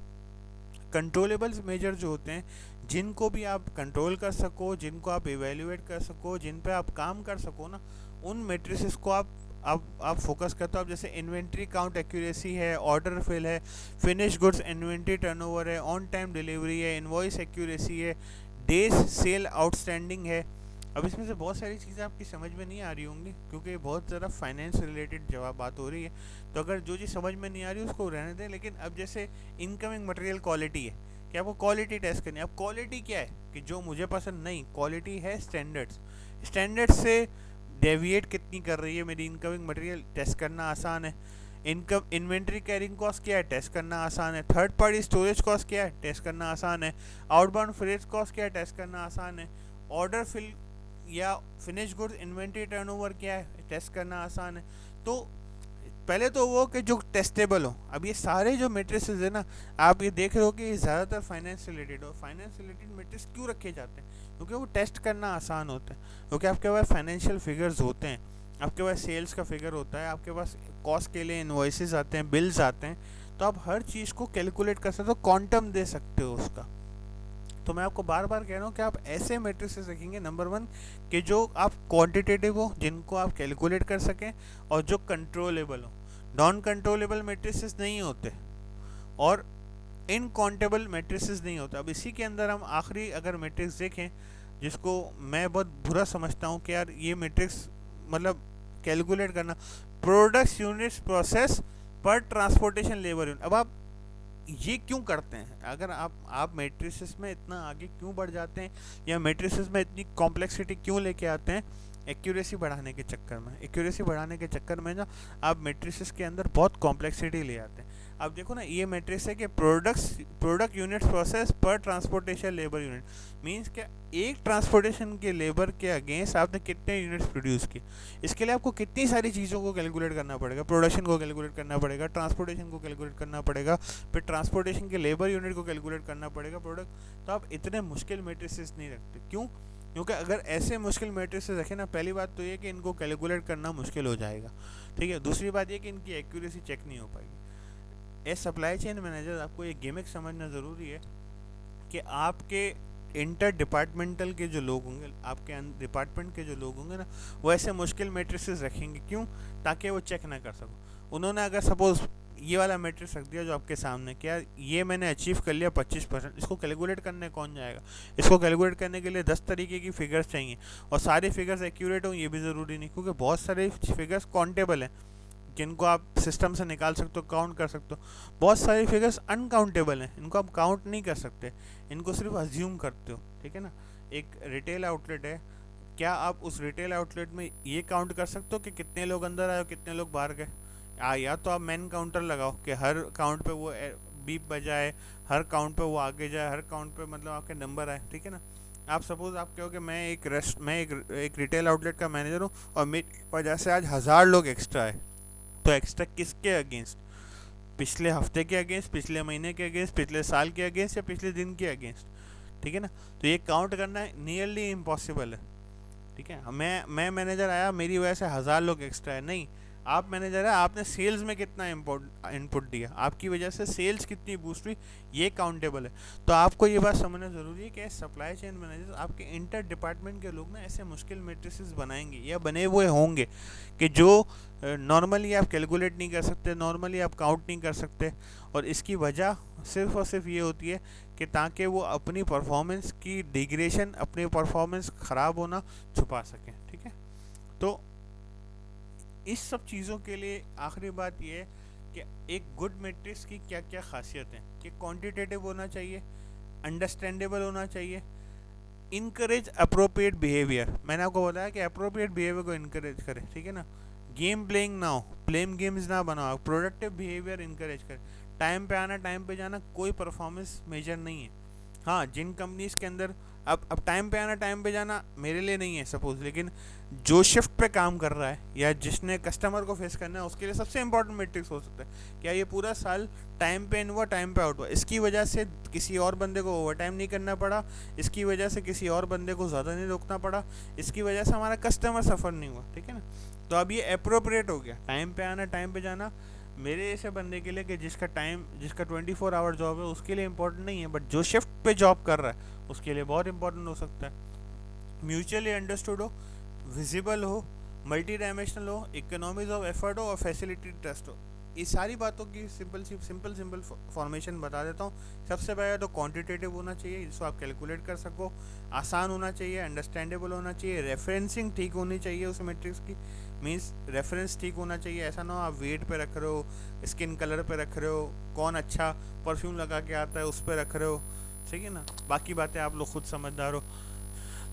कंट्रोलेबल्स मेजर जो होते हैं, जिनको भी आप कंट्रोल कर सको, जिनको आप इवेल्युएट कर सको, जिन पे आप काम कर सको ना, उन मैट्रिसेस को आप फोकस करते हो। आप जैसे इन्वेंट्री काउंट एक्यूरेसी है, ऑर्डर फिल है, फिनिश गुड्स इन्वेंट्री टर्नओवर है, ऑन टाइम डिलीवरी है, इनवॉइस एक्यूरेसी है, डेज सेल आउटस्टैंडिंग है। अब इसमें से बहुत सारी चीज़ें आपकी समझ में नहीं आ रही होंगी क्योंकि बहुत ज़्यादा फाइनेंस रिलेटेड जवाब बात हो रही है, तो अगर जो चीज़ समझ में नहीं आ रही उसको रहने दें। लेकिन अब जैसे इनकमिंग मटेरियल क्वालिटी है कि आपको क्वालिटी टेस्ट करनी है। अब क्वालिटी क्या है कि जो मुझे पसंद नहीं, क्वालिटी है स्टैंडर्ड्स। स्टैंडर्ड्स से डेविएट कितनी कर रही है मेरी इनकमिंग मटेरियल, टेस्ट करना आसान है। इनकम इन्वेंट्री कैरिंग कॉस्ट क्या है, टेस्ट करना आसान है। थर्ड पार्टी स्टोरेज कॉस्ट क्या है, टेस्ट करना आसान है। आउटबाउंड फ्रेट कॉस्ट क्या है, टेस्ट करना आसान है। ऑर्डर फिल या फिनिश गुड्स इन्वेंट्री टर्नओवर क्या है, टेस्ट करना आसान है। तो पहले तो वो कि जो टेस्टेबल हो। अब ये सारे जो मैट्रिसेस है ना, आप ये देख रहे हो कि ज़्यादातर फाइनेंस रिलेटेड हो। फाइनेंस रिलेटेड मैट्रिक्स क्यों रखे जाते हैं? क्योंकि वो टेस्ट करना आसान होता है, क्योंकि आपके पास फाइनेंशियल फिगर्स होते हैं, आपके पास सेल्स का फिगर होता है, आपके पास कॉस्ट के लिए इन्वॉइसेस आते हैं, बिल्स आते हैं, तो आप हर चीज़ को कैलकुलेट कर सकते हो, क्वांटम दे सकते हो उसका। तो मैं आपको बार बार कह रहा हूँ कि आप ऐसे मैट्रिसेस रखेंगे, नंबर 1 कि जो आप क्वांटिटेटिव हो, जिनको आप कैलकुलेट कर सकें, और जो कंट्रोलेबल हो। नॉन कंट्रोलेबल मैट्रिसेस नहीं होते और इनकाउंटेबल मैट्रिसेस नहीं होते। अब इसी के अंदर हम आखिरी अगर मैट्रिक्स देखें, जिसको मैं बहुत बुरा समझता हूँ कि यार ये मैट्रिक्स मतलब कैलकुलेट करना, प्रोडक्ट्स यूनिट्स प्रोसेस पर ट्रांसपोर्टेशन लेबर यूनिट। अब आप ये क्यों करते हैं? अगर आप मैट्रिसेस में इतना आगे क्यों बढ़ जाते हैं, या मैट्रिसेस में इतनी कॉम्प्लेक्सिटी क्यों लेके आते हैं? एक्यूरेसी बढ़ाने के चक्कर में। एक्यूरेसी बढ़ाने के चक्कर में ना आप मैट्रिसेस के अंदर बहुत कॉम्प्लेक्सिटी ले आते हैं। अब देखो ना, ये मैट्रिक्स है कि प्रोडक्ट यूनिट्स प्रोसेस पर ट्रांसपोर्टेशन लेबर यूनिट, मींस क्या एक ट्रांसपोर्टेशन के लेबर के अगेंस्ट आपने कितने यूनिट्स प्रोड्यूस किए। इसके लिए आपको कितनी सारी चीज़ों को कैलकुलेट करना पड़ेगा। प्रोडक्शन को कैलकुलेट करना पड़ेगा, ट्रांसपोर्टेशन को कैलकुलेट करना पड़ेगा, फिर ट्रांसपोर्टेशन के लेबर यूनिट को कैलकुलेट करना पड़ेगा, प्रोडक्ट। तो आप इतने मुश्किल मैट्रिसेस नहीं रखते। क्यों? क्योंकि अगर ऐसे मुश्किल मैट्रिसेस रखें ना, पहली बात तो ये कि इनको कैलकुलेट करना मुश्किल हो जाएगा, ठीक है। दूसरी बात ये कि इनकी एक्यूरेसी चेक नहीं हो पाएगी। एज सप्लाई चेन मैनेजर आपको ये गिमिक समझना ज़रूरी है कि आपके इंटर डिपार्टमेंटल के जो लोग होंगे, आपके डिपार्टमेंट के जो लोग होंगे ना, वो ऐसे मुश्किल मैट्रिसेस रखेंगे। क्यों? ताकि वो चेक ना कर सको। उन्होंने अगर सपोज़ ये वाला मैट्रिक्स रख दिया जो आपके सामने, क्या ये मैंने अचीव कर लिया 25%, इसको कैलकुलेट करने कौन जाएगा? इसको कैलकुलेट करने के लिए 10 तरीके की फिगर्स चाहिए, और सारे फिगर्स एक्यूरेट हों ये भी ज़रूरी नहीं, क्योंकि बहुत सारे फिगर्स काउंटेबल हैं जिनको आप सिस्टम से निकाल सकते हो, काउंट कर सकते हो। बहुत सारी फिगर्स अनकाउंटेबल हैं, इनको आप काउंट नहीं कर सकते, इनको सिर्फ अज्यूम करते हो, ठीक है ना। एक रिटेल आउटलेट है, क्या आप उस रिटेल आउटलेट में ये काउंट कर सकते हो कि कितने लोग अंदर आए और कितने लोग बाहर गए? या तो आप मैन काउंटर लगाओ कि हर काउंट पे वो बीप बजाए, हर काउंट पे वो आगे जाए, हर काउंट पे मतलब आपके नंबर आए, ठीक है ना। आप सपोज आप कहो कि मैं एक रिटेल आउटलेट का मैनेजर हूँ और मेरी वजह से आज 1000 लोग एक्स्ट्रा आए, तो एक्स्ट्रा किसके अगेंस्ट? पिछले हफ्ते के अगेंस्ट, पिछले महीने के अगेंस्ट, पिछले साल के अगेंस्ट, या पिछले दिन के अगेंस्ट, ठीक है ना। तो ये काउंट करना नियरली इम्पॉसिबल है, ठीक है। मैं मैनेजर आया, मेरी वजह से 1000 लोग एक्स्ट्रा है, नहीं, आप मैनेजर है, आपने सेल्स में कितना इनपुट दिया, आपकी वजह से सेल्स कितनी बूस्ट हुई, ये काउंटेबल है। तो आपको ये बात समझना ज़रूरी है कि सप्लाई चेन मैनेजर आपके इंटर डिपार्टमेंट के लोग ना ऐसे मुश्किल मैट्रिसेस बनाएंगे या बने हुए होंगे कि जो नॉर्मली आप कैलकुलेट नहीं कर सकते, नॉर्मली आप काउंट नहीं कर सकते। और इसकी वजह सिर्फ और सिर्फ ये होती है कि ताकि वो अपनी परफॉर्मेंस की डिग्रेशन, अपनी परफॉर्मेंस ख़राब होना छुपा सकें। ठीक है, तो इस सब चीज़ों के लिए आखिरी बात यह है कि एक गुड मैट्रिक्स की क्या क्या खासियत है कि क्वांटिटेटिव होना चाहिए, अंडरस्टैंडेबल होना चाहिए, इनकरेज अप्रोप्रिएट बिहेवियर। मैंने आपको बताया कि अप्रोप्रिएट बिहेवियर को इनकरेज करें, ठीक है ना, गेम प्लेइंग ना हो, प्लेम गेम्स ना बनाओ, प्रोडक्टिव बिहेवियर इनकरेज करें, टाइम पे आना टाइम पे जाना कोई परफॉर्मेंस मेजर नहीं है। हाँ, जिन कंपनीज़ के अंदर अब टाइम पे आना टाइम पे जाना मेरे लिए नहीं है सपोज, लेकिन जो शिफ्ट पे काम कर रहा है या जिसने कस्टमर को फेस करना है उसके लिए सबसे इंपॉर्टेंट मैट्रिक्स हो सकता है क्या ये पूरा साल टाइम पे इन हुआ, टाइम पे आउट हुआ, इसकी वजह से किसी और बंदे को ओवर टाइम नहीं करना पड़ा, इसकी वजह से किसी और बंदे को ज़्यादा नहीं रोकना पड़ा, इसकी वजह से हमारा कस्टमर सफ़र नहीं हुआ। ठीक है ना, तो अब ये अप्रोप्रिएट हो गया। टाइम पे आना टाइम पे जाना मेरे ऐसे बंदे के लिए कि जिसका 24 आवर जॉब है उसके लिए इम्पोर्टेंट नहीं है, बट जो शिफ्ट पे जॉब कर रहा है उसके लिए बहुत इंपॉर्टेंट हो सकता है। म्यूचुअली अंडरस्टूड हो, विजिबल हो, मल्टी डायमेंशनल हो, इकोनॉमीज ऑफ एफर्ट हो और फैसिलिटी ट्रस्ट हो। ये सारी बातों की सिंपल फॉर्मेशन बता देता हूँ। सबसे पहले तो क्वांटिटेटिव होना चाहिए जिसको आप कैलकुलेट कर सको, आसान होना चाहिए, अंडरस्टैंडेबल होना चाहिए, रेफरेंसिंग ठीक होनी चाहिए उस मैट्रिक्स की, मीन्स रेफरेंस ठीक होना चाहिए। ऐसा ना हो आप वेट पे रख रहे हो, स्किन कलर पे रख रहे हो, कौन अच्छा परफ्यूम लगा के आता है उस पर रख रहे हो, ठीक है ना, बाकी बातें आप लोग खुद समझदार हो।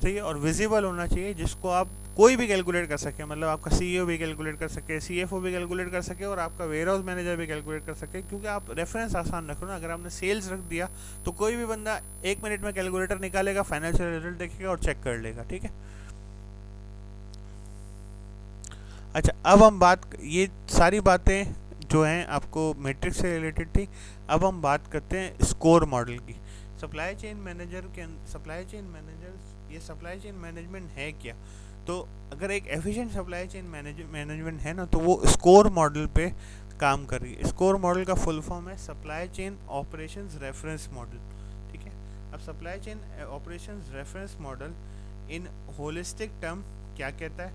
ठीक है, और विजिबल होना चाहिए जिसको आप कोई भी कैलकुलेट कर सके, मतलब आपका सीईओ भी कैलकुलेट कर सके, सीएफओ भी कैलकुलेट कर सके और आपका वेयर हाउस मैनेजर भी कैलकुलेट कर सके, क्योंकि आप रेफरेंस आसान रखो ना। अगर आपने सेल्स रख दिया तो कोई भी बंदा 1 मिनट में कैलकुलेटर निकालेगा, फाइनेंशियल रिजल्ट देखेगा और चेक कर लेगा। ठीक है, अच्छा अब हम ये सारी बातें जो हैं आपको मैट्रिक्स से रिलेटेड थी। अब हम बात करते हैं स्कोर मॉडल की। सप्लाई चेन मैनेजमेंट है क्या? तो अगर एक एफिशिएंट सप्लाई चेन मैनेजमेंट है ना, तो वो स्कोर मॉडल पे काम कर रही है। स्कोर मॉडल का फुल फॉर्म है supply chain operations reference model. ठीक है, अब supply chain operations reference model in holistic term क्या कहता है?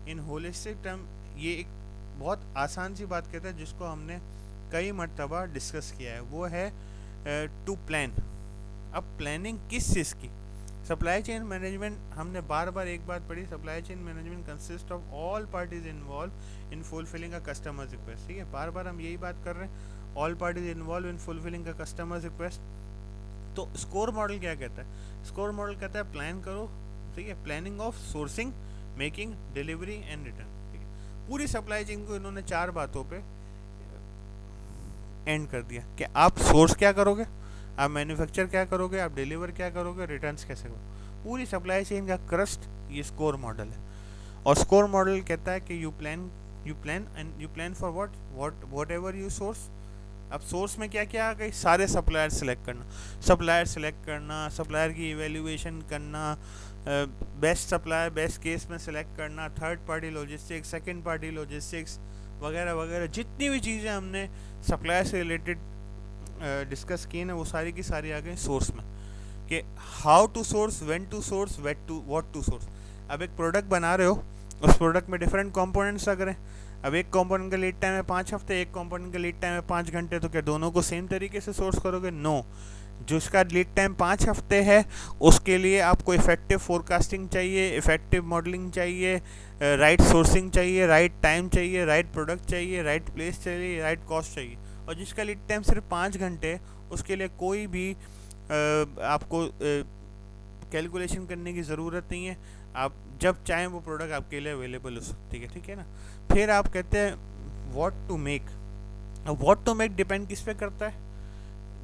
इन होलिस्टिक टर्म ये एक बहुत आसान सी बात कहता है जिसको हमने कई मरतबा डिस्कस किया है, वो है टू प्लान। अब प्लानिंग किस चीज़ की? सप्लाई चेन मैनेजमेंट हमने बार बार एक बात पढ़ी, supply chain management consist of all parties involve in fulfilling a customers request. ठीक है, बार बार हम यही बात कर रहे हैं, all parties involve in fulfilling a customers request. तो स्कोर मॉडल क्या कहता है? स्कोर मॉडल कहता है प्लान करो, ठीक है, planning of sourcing, making, delivery and return. ठीक है, पूरी सप्लाई चेन को इन्होंने 4 बातों पे एंड कर दिया कि आप सोर्स क्या करोगे, आप मैन्युफैक्चर क्या करोगे, आप डिलीवर क्या करोगे, रिटर्न्स कैसे करोगे। पूरी सप्लाई चेन का क्रस्ट ये स्कोर मॉडल है। और स्कोर मॉडल कहता है कि you plan for what ever you source. अब सोर्स में क्या क्या आ गई? सारे सप्लायर सेलेक्ट करना, सप्लायर की इवेल्युएशन करना, बेस्ट सप्लायर बेस्ट केस में सेलेक्ट करना, third party logistics, second party logistics वगैरह वगैरह, जितनी भी चीज़ें हमने सप्लायर से रिलेटेड डिस्कस किए ना वो सारी की सारी आ गई सोर्स में, कि how to source, when to source, what to source. अब एक प्रोडक्ट बना रहे हो, उस प्रोडक्ट में डिफरेंट कंपोनेंट्स लग रहे हैं। अब एक कंपोनेंट का लीड टाइम है 5 हफ्ते, एक कंपोनेंट का लीड टाइम है 5 घंटे, तो क्या दोनों को सेम तरीके से सोर्स करोगे? नो। जिसका लीड टाइम 5 हफ्ते है उसके लिए आपको इफेक्टिव फोरकास्टिंग चाहिए, इफेक्टिव मॉडलिंग चाहिए, राइट सोर्सिंग चाहिए, राइट टाइम चाहिए, राइट प्रोडक्ट चाहिए, राइट प्लेस चाहिए, राइट कॉस्ट चाहिए। और जिसका लीड टाइम सिर्फ 5 घंटे, उसके लिए कोई भी आपको कैलकुलेशन करने की ज़रूरत नहीं है। आप जब चाहें वो प्रोडक्ट आपके लिए अवेलेबल हो सकती है। ठीक है ना। फिर आप कहते हैं व्हाट टू मेक। अब व्हाट टू मेक डिपेंड किस पे करता है?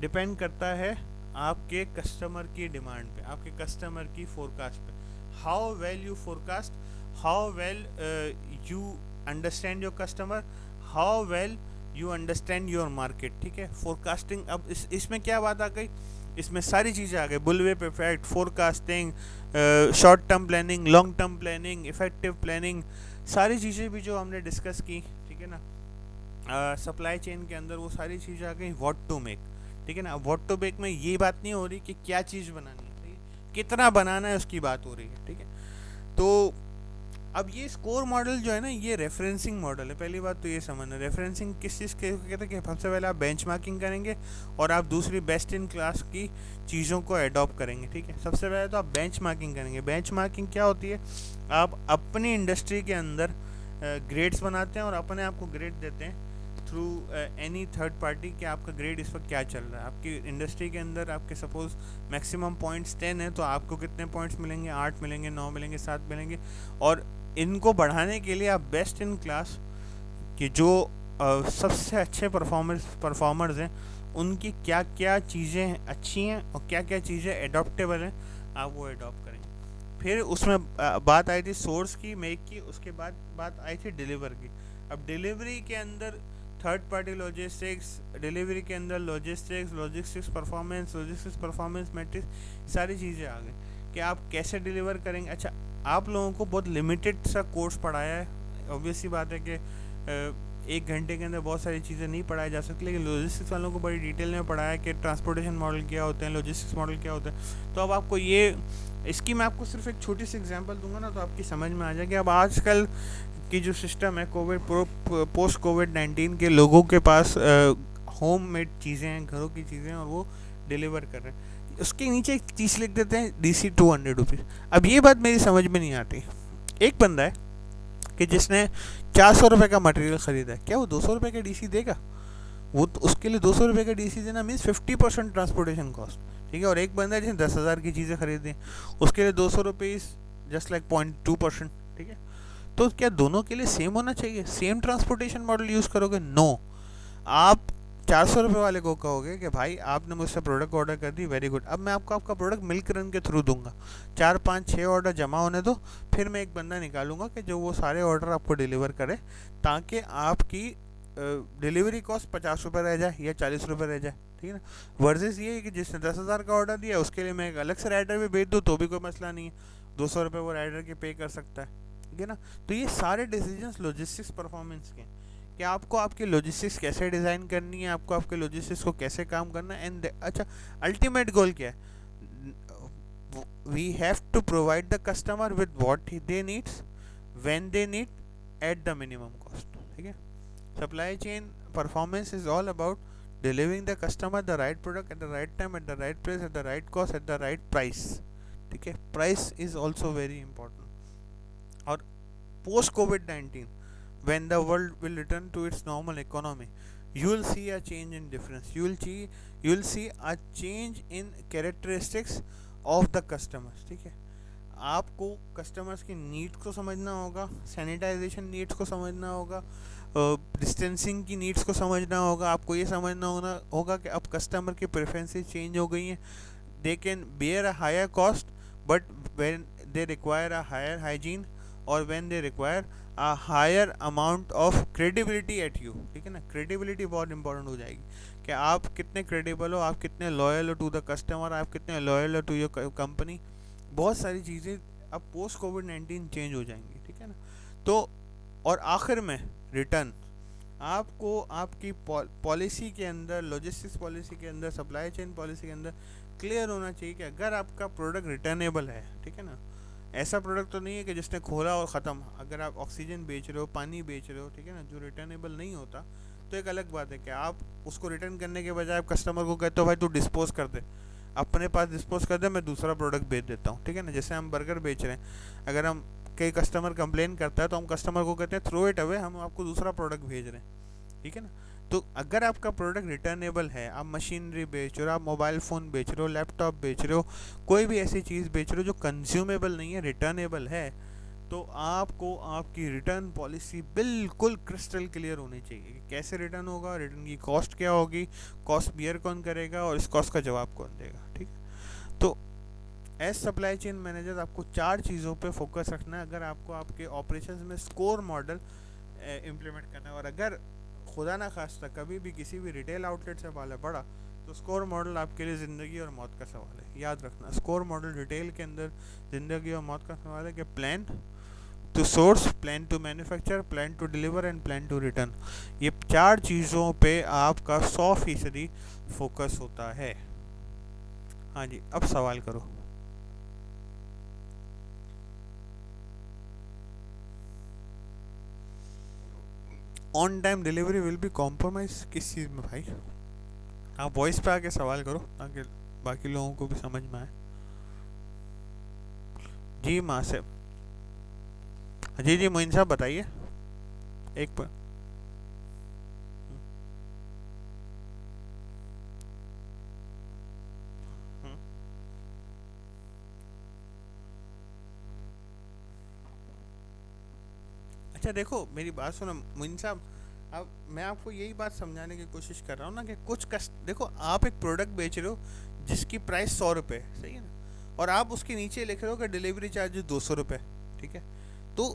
डिपेंड करता है आपके कस्टमर की डिमांड पे, आपके कस्टमर की फोरकास्ट पे। How well you forecast, how well you understand your customer, how well you understand your market. ठीक है, फोरकास्टिंग। अब इसमें क्या बात आ गई? इसमें सारी चीज़ें आ गई, bullwhip effect, forecasting, short term planning, long term planning, effective planning, सारी चीज़ें भी जो हमने डिस्कस की। ठीक ठीक है ना। सप्लाई चेन के अंदर वो सारी चीज़ें आ गई व्हाट टू मेक, ठीक है ना। व्हाट टू मेक में ये बात नहीं हो रही कि क्या चीज़ बनानी है, ठीक है, कितना बनाना है उसकी बात हो रही है, ठीक है। तो अब ये स्कोर मॉडल जो है ना, ये रेफरेंसिंग मॉडल है। पहली बात तो ये समझना, रेफरेंसिंग किस चीज़ के कहते हैं कि सबसे पहले आप बेंचमार्किंग करेंगे और आप दूसरी बेस्ट इन क्लास की चीज़ों को अडॉप्ट करेंगे, ठीक है। सबसे पहले तो आप बेंचमार्किंग करेंगे। बेंचमार्किंग क्या होती है, आप अपनी इंडस्ट्री के अंदर ग्रेड्स बनाते हैं और अपने आप को ग्रेड देते हैं थ्रू एनी थर्ड पार्टी कि आपका ग्रेड इस वक्त क्या चल रहा है। आपकी इंडस्ट्री के अंदर आपके सपोज मैक्सिमम पॉइंट्स 10 है, तो आपको कितने पॉइंट्स मिलेंगे, 8 मिलेंगे, 9 मिलेंगे, 7 मिलेंगे। और इनको बढ़ाने के लिए आप बेस्ट इन क्लास कि जो सबसे अच्छे परफॉर्मर्स हैं उनकी क्या क्या चीज़ें अच्छी हैं और क्या क्या चीज़ें एडॉप्टेबल हैं, आप वो एडॉप्ट करें। फिर उसमें बात आई थी सोर्स की, मेक की, उसके बाद बात आई थी डिलीवर की। अब डिलीवरी के अंदर थर्ड पार्टी लॉजिस्टिक्स, डिलीवरी के अंदर लॉजिस्टिक्स परफॉर्मेंस मैट्रिक्स, सारी चीज़ें आ गई कि आप कैसे डिलीवर करेंगे। अच्छा, आप लोगों को बहुत लिमिटेड सा कोर्स पढ़ाया है, ऑब्वियस सी बात है कि 1 घंटे के अंदर बहुत सारी चीज़ें नहीं पढ़ाई जा सकती, लेकिन लॉजिस्टिक्स वालों को बड़ी डिटेल में पढ़ाया कि ट्रांसपोर्टेशन मॉडल क्या होते हैं, लॉजिस्टिक्स मॉडल क्या होता है। तो अब आपको ये, इसकी मैं आपको सिर्फ एक छोटी सी एग्जांपल दूंगा ना, तो आपकी समझ में आ जाएगी। अब आजकल की जो सिस्टम है पोस्ट कोविड-19 के लोगों के पास होम मेड चीज़ें हैं, घरों की चीज़ें, और वो डिलीवर कर रहे हैं। उसके नीचे एक चीज़ लिख देते हैं DC 200 रुपीज़। अब ये बात मेरी समझ में नहीं आती। एक बंदा है कि जिसने 400 रुपये का मटेरियल ख़रीदा है, क्या वो 200 रुपये का DC देगा? वो तो उसके लिए 200 रुपये का DC देना मीन्स 50% ट्रांसपोर्टेशन कॉस्ट, ठीक है। और एक बंदा है जिसने 10,000 की चीज़ें खरीदी, उसके लिए 200 रुपीज़ जस्ट लाइक 0.2%, ठीक है। तो क्या दोनों के लिए सेम होना चाहिए, सेम ट्रांसपोर्टेशन मॉडल यूज़ करोगे? नो। आप 400 रुपये वाले को कहोगे कि भाई आपने मुझसे प्रोडक्ट ऑर्डर कर दी, वेरी गुड, अब मैं आपको आपका प्रोडक्ट मिल्क रन के थ्रू दूंगा, 4 5 6 ऑर्डर जमा होने दो, फिर मैं एक बंदा निकालूंगा कि जो वो सारे ऑर्डर आपको डिलीवर करे, ताकि आपकी डिलीवरी कॉस्ट 50 रुपये रह जाए या 40 रुपये रह जाए, ठीक है ना। वर्सेस ये है कि जिसने 10,000 का ऑर्डर दिया उसके लिए मैं एक अलग से राइडर भी भेज दूँ तो भी कोई मसला नहीं है, 200 रुपये वो राइडर के पे कर सकता है, ठीक है ना। तो ये सारे डिसीजंस लॉजिस्टिक्स परफॉर्मेंस के, कि आपको आपकी लॉजिस्टिक्स कैसे डिज़ाइन करनी है, आपको आपके लॉजिस्टिक्स को कैसे काम करना है। एंड अच्छा, अल्टीमेट गोल क्या है? We have to provide the customer with what they needs when they need at the minimum cost, ठीक है। Supply chain performance is all about delivering the customer the right product at the right time, at the right place, at the right cost, at the right price, ठीक है। price is also very important। और post COVID-19 when the world will return to its normal economy, you will see a change in difference, you will see a change in characteristics of the customers, ठीक है। आपको customers की needs को समझना होगा, sanitisation needs को समझना होगा, डिस्टेंसिंग की नीड्स को समझना होगा। आपको ये समझना होगा कि अब कस्टमर की प्रेफरेंसेस चेंज हो गई हैं। They can bear a higher cost but when they require a higher hygiene, और when they require a higher amount of credibility at you, ठीक है ना। क्रेडिबिलिटी बहुत इंपॉर्टेंट हो जाएगी कि आप कितने क्रेडिबल हो, आप कितने लॉयल हो टू द कस्टमर, आप कितने लॉयल हो टू योर कंपनी। बहुत सारी चीज़ें अब पोस्ट कोविड-19 चेंज हो जाएंगी, ठीक है ना। तो और आखिर में रिटर्न, आपको आपकी पॉलिसी के अंदर, लॉजिस्टिक्स पॉलिसी के अंदर, सप्लाई चेन पॉलिसी के अंदर क्लियर होना चाहिए कि अगर आपका प्रोडक्ट रिटर्नेबल है, ठीक है ना, ऐसा प्रोडक्ट तो नहीं है कि जिसने खोला और ख़त्म। अगर आप ऑक्सीजन बेच रहे हो, पानी बेच रहे हो, ठीक है ना, जो रिटर्नेबल नहीं होता, तो एक अलग बात है कि आप उसको रिटर्न करने के बजाय आप कस्टमर को कहते हो भाई तू डिस्पोज कर दे, अपने पास डिस्पोज कर दे, मैं दूसरा प्रोडक्ट बेच देता हूँ, ठीक है ना। जैसे हम बर्गर बेच रहे हैं, अगर हम कई कस्टमर कंप्लेन करता है तो हम कस्टमर को कहते हैं थ्रो इट अवे, हम आपको दूसरा प्रोडक्ट भेज रहे हैं, ठीक है ना। तो अगर आपका प्रोडक्ट रिटर्नेबल है, आप मशीनरी बेच रहे हो, आप मोबाइल फ़ोन बेच रहे हो, लैपटॉप बेच रहे हो, कोई भी ऐसी चीज़ बेच रहे हो जो कंज्यूमेबल नहीं है, रिटर्नेबल है, तो आपको आपकी रिटर्न पॉलिसी बिल्कुल क्रिस्टल क्लियर होनी चाहिए कि कैसे रिटर्न होगा, रिटर्न की कॉस्ट क्या होगी, कॉस्ट बियर कौन करेगा और इस कॉस्ट का जवाब कौन देगा, ठीक है। तो एज सप्लाई चेन मैनेजर आपको 4 चीज़ों पे फोकस रखना है अगर आपको आपके ऑपरेशंस में स्कोर मॉडल इम्प्लीमेंट करना है। और अगर खुदा ना खास्ता कभी भी किसी भी रिटेल आउटलेट से पाला पड़ा तो स्कोर मॉडल आपके लिए ज़िंदगी और मौत का सवाल है। याद रखना, स्कोर मॉडल रिटेल के अंदर ज़िंदगी और मौत का सवाल है कि plan, to source, plan to manufacture, plan to deliver and plan to return. ये 4 चीज़ों पे आपका 100% फोकस होता है। हाँ जी, अब सवाल करो। On time delivery will be compromise किस चीज़ में भाई? आप वॉइस पे आके सवाल करो ताकि बाकी लोगों को भी समझ में आए। जी माँ से, जी जी मोइन साहब बताइए। एक पर अच्छा देखो, मेरी बात सुनो मोइन साहब। अब मैं आपको यही बात समझाने की कोशिश कर रहा हूँ ना कि कुछ कस्ट, देखो आप एक प्रोडक्ट बेच रहे हो जिसकी प्राइस 100 रुपये, सही है ना, और आप उसके नीचे लिख रहे हो कि डिलीवरी चार्जेस 200 रुपये, ठीक है। तो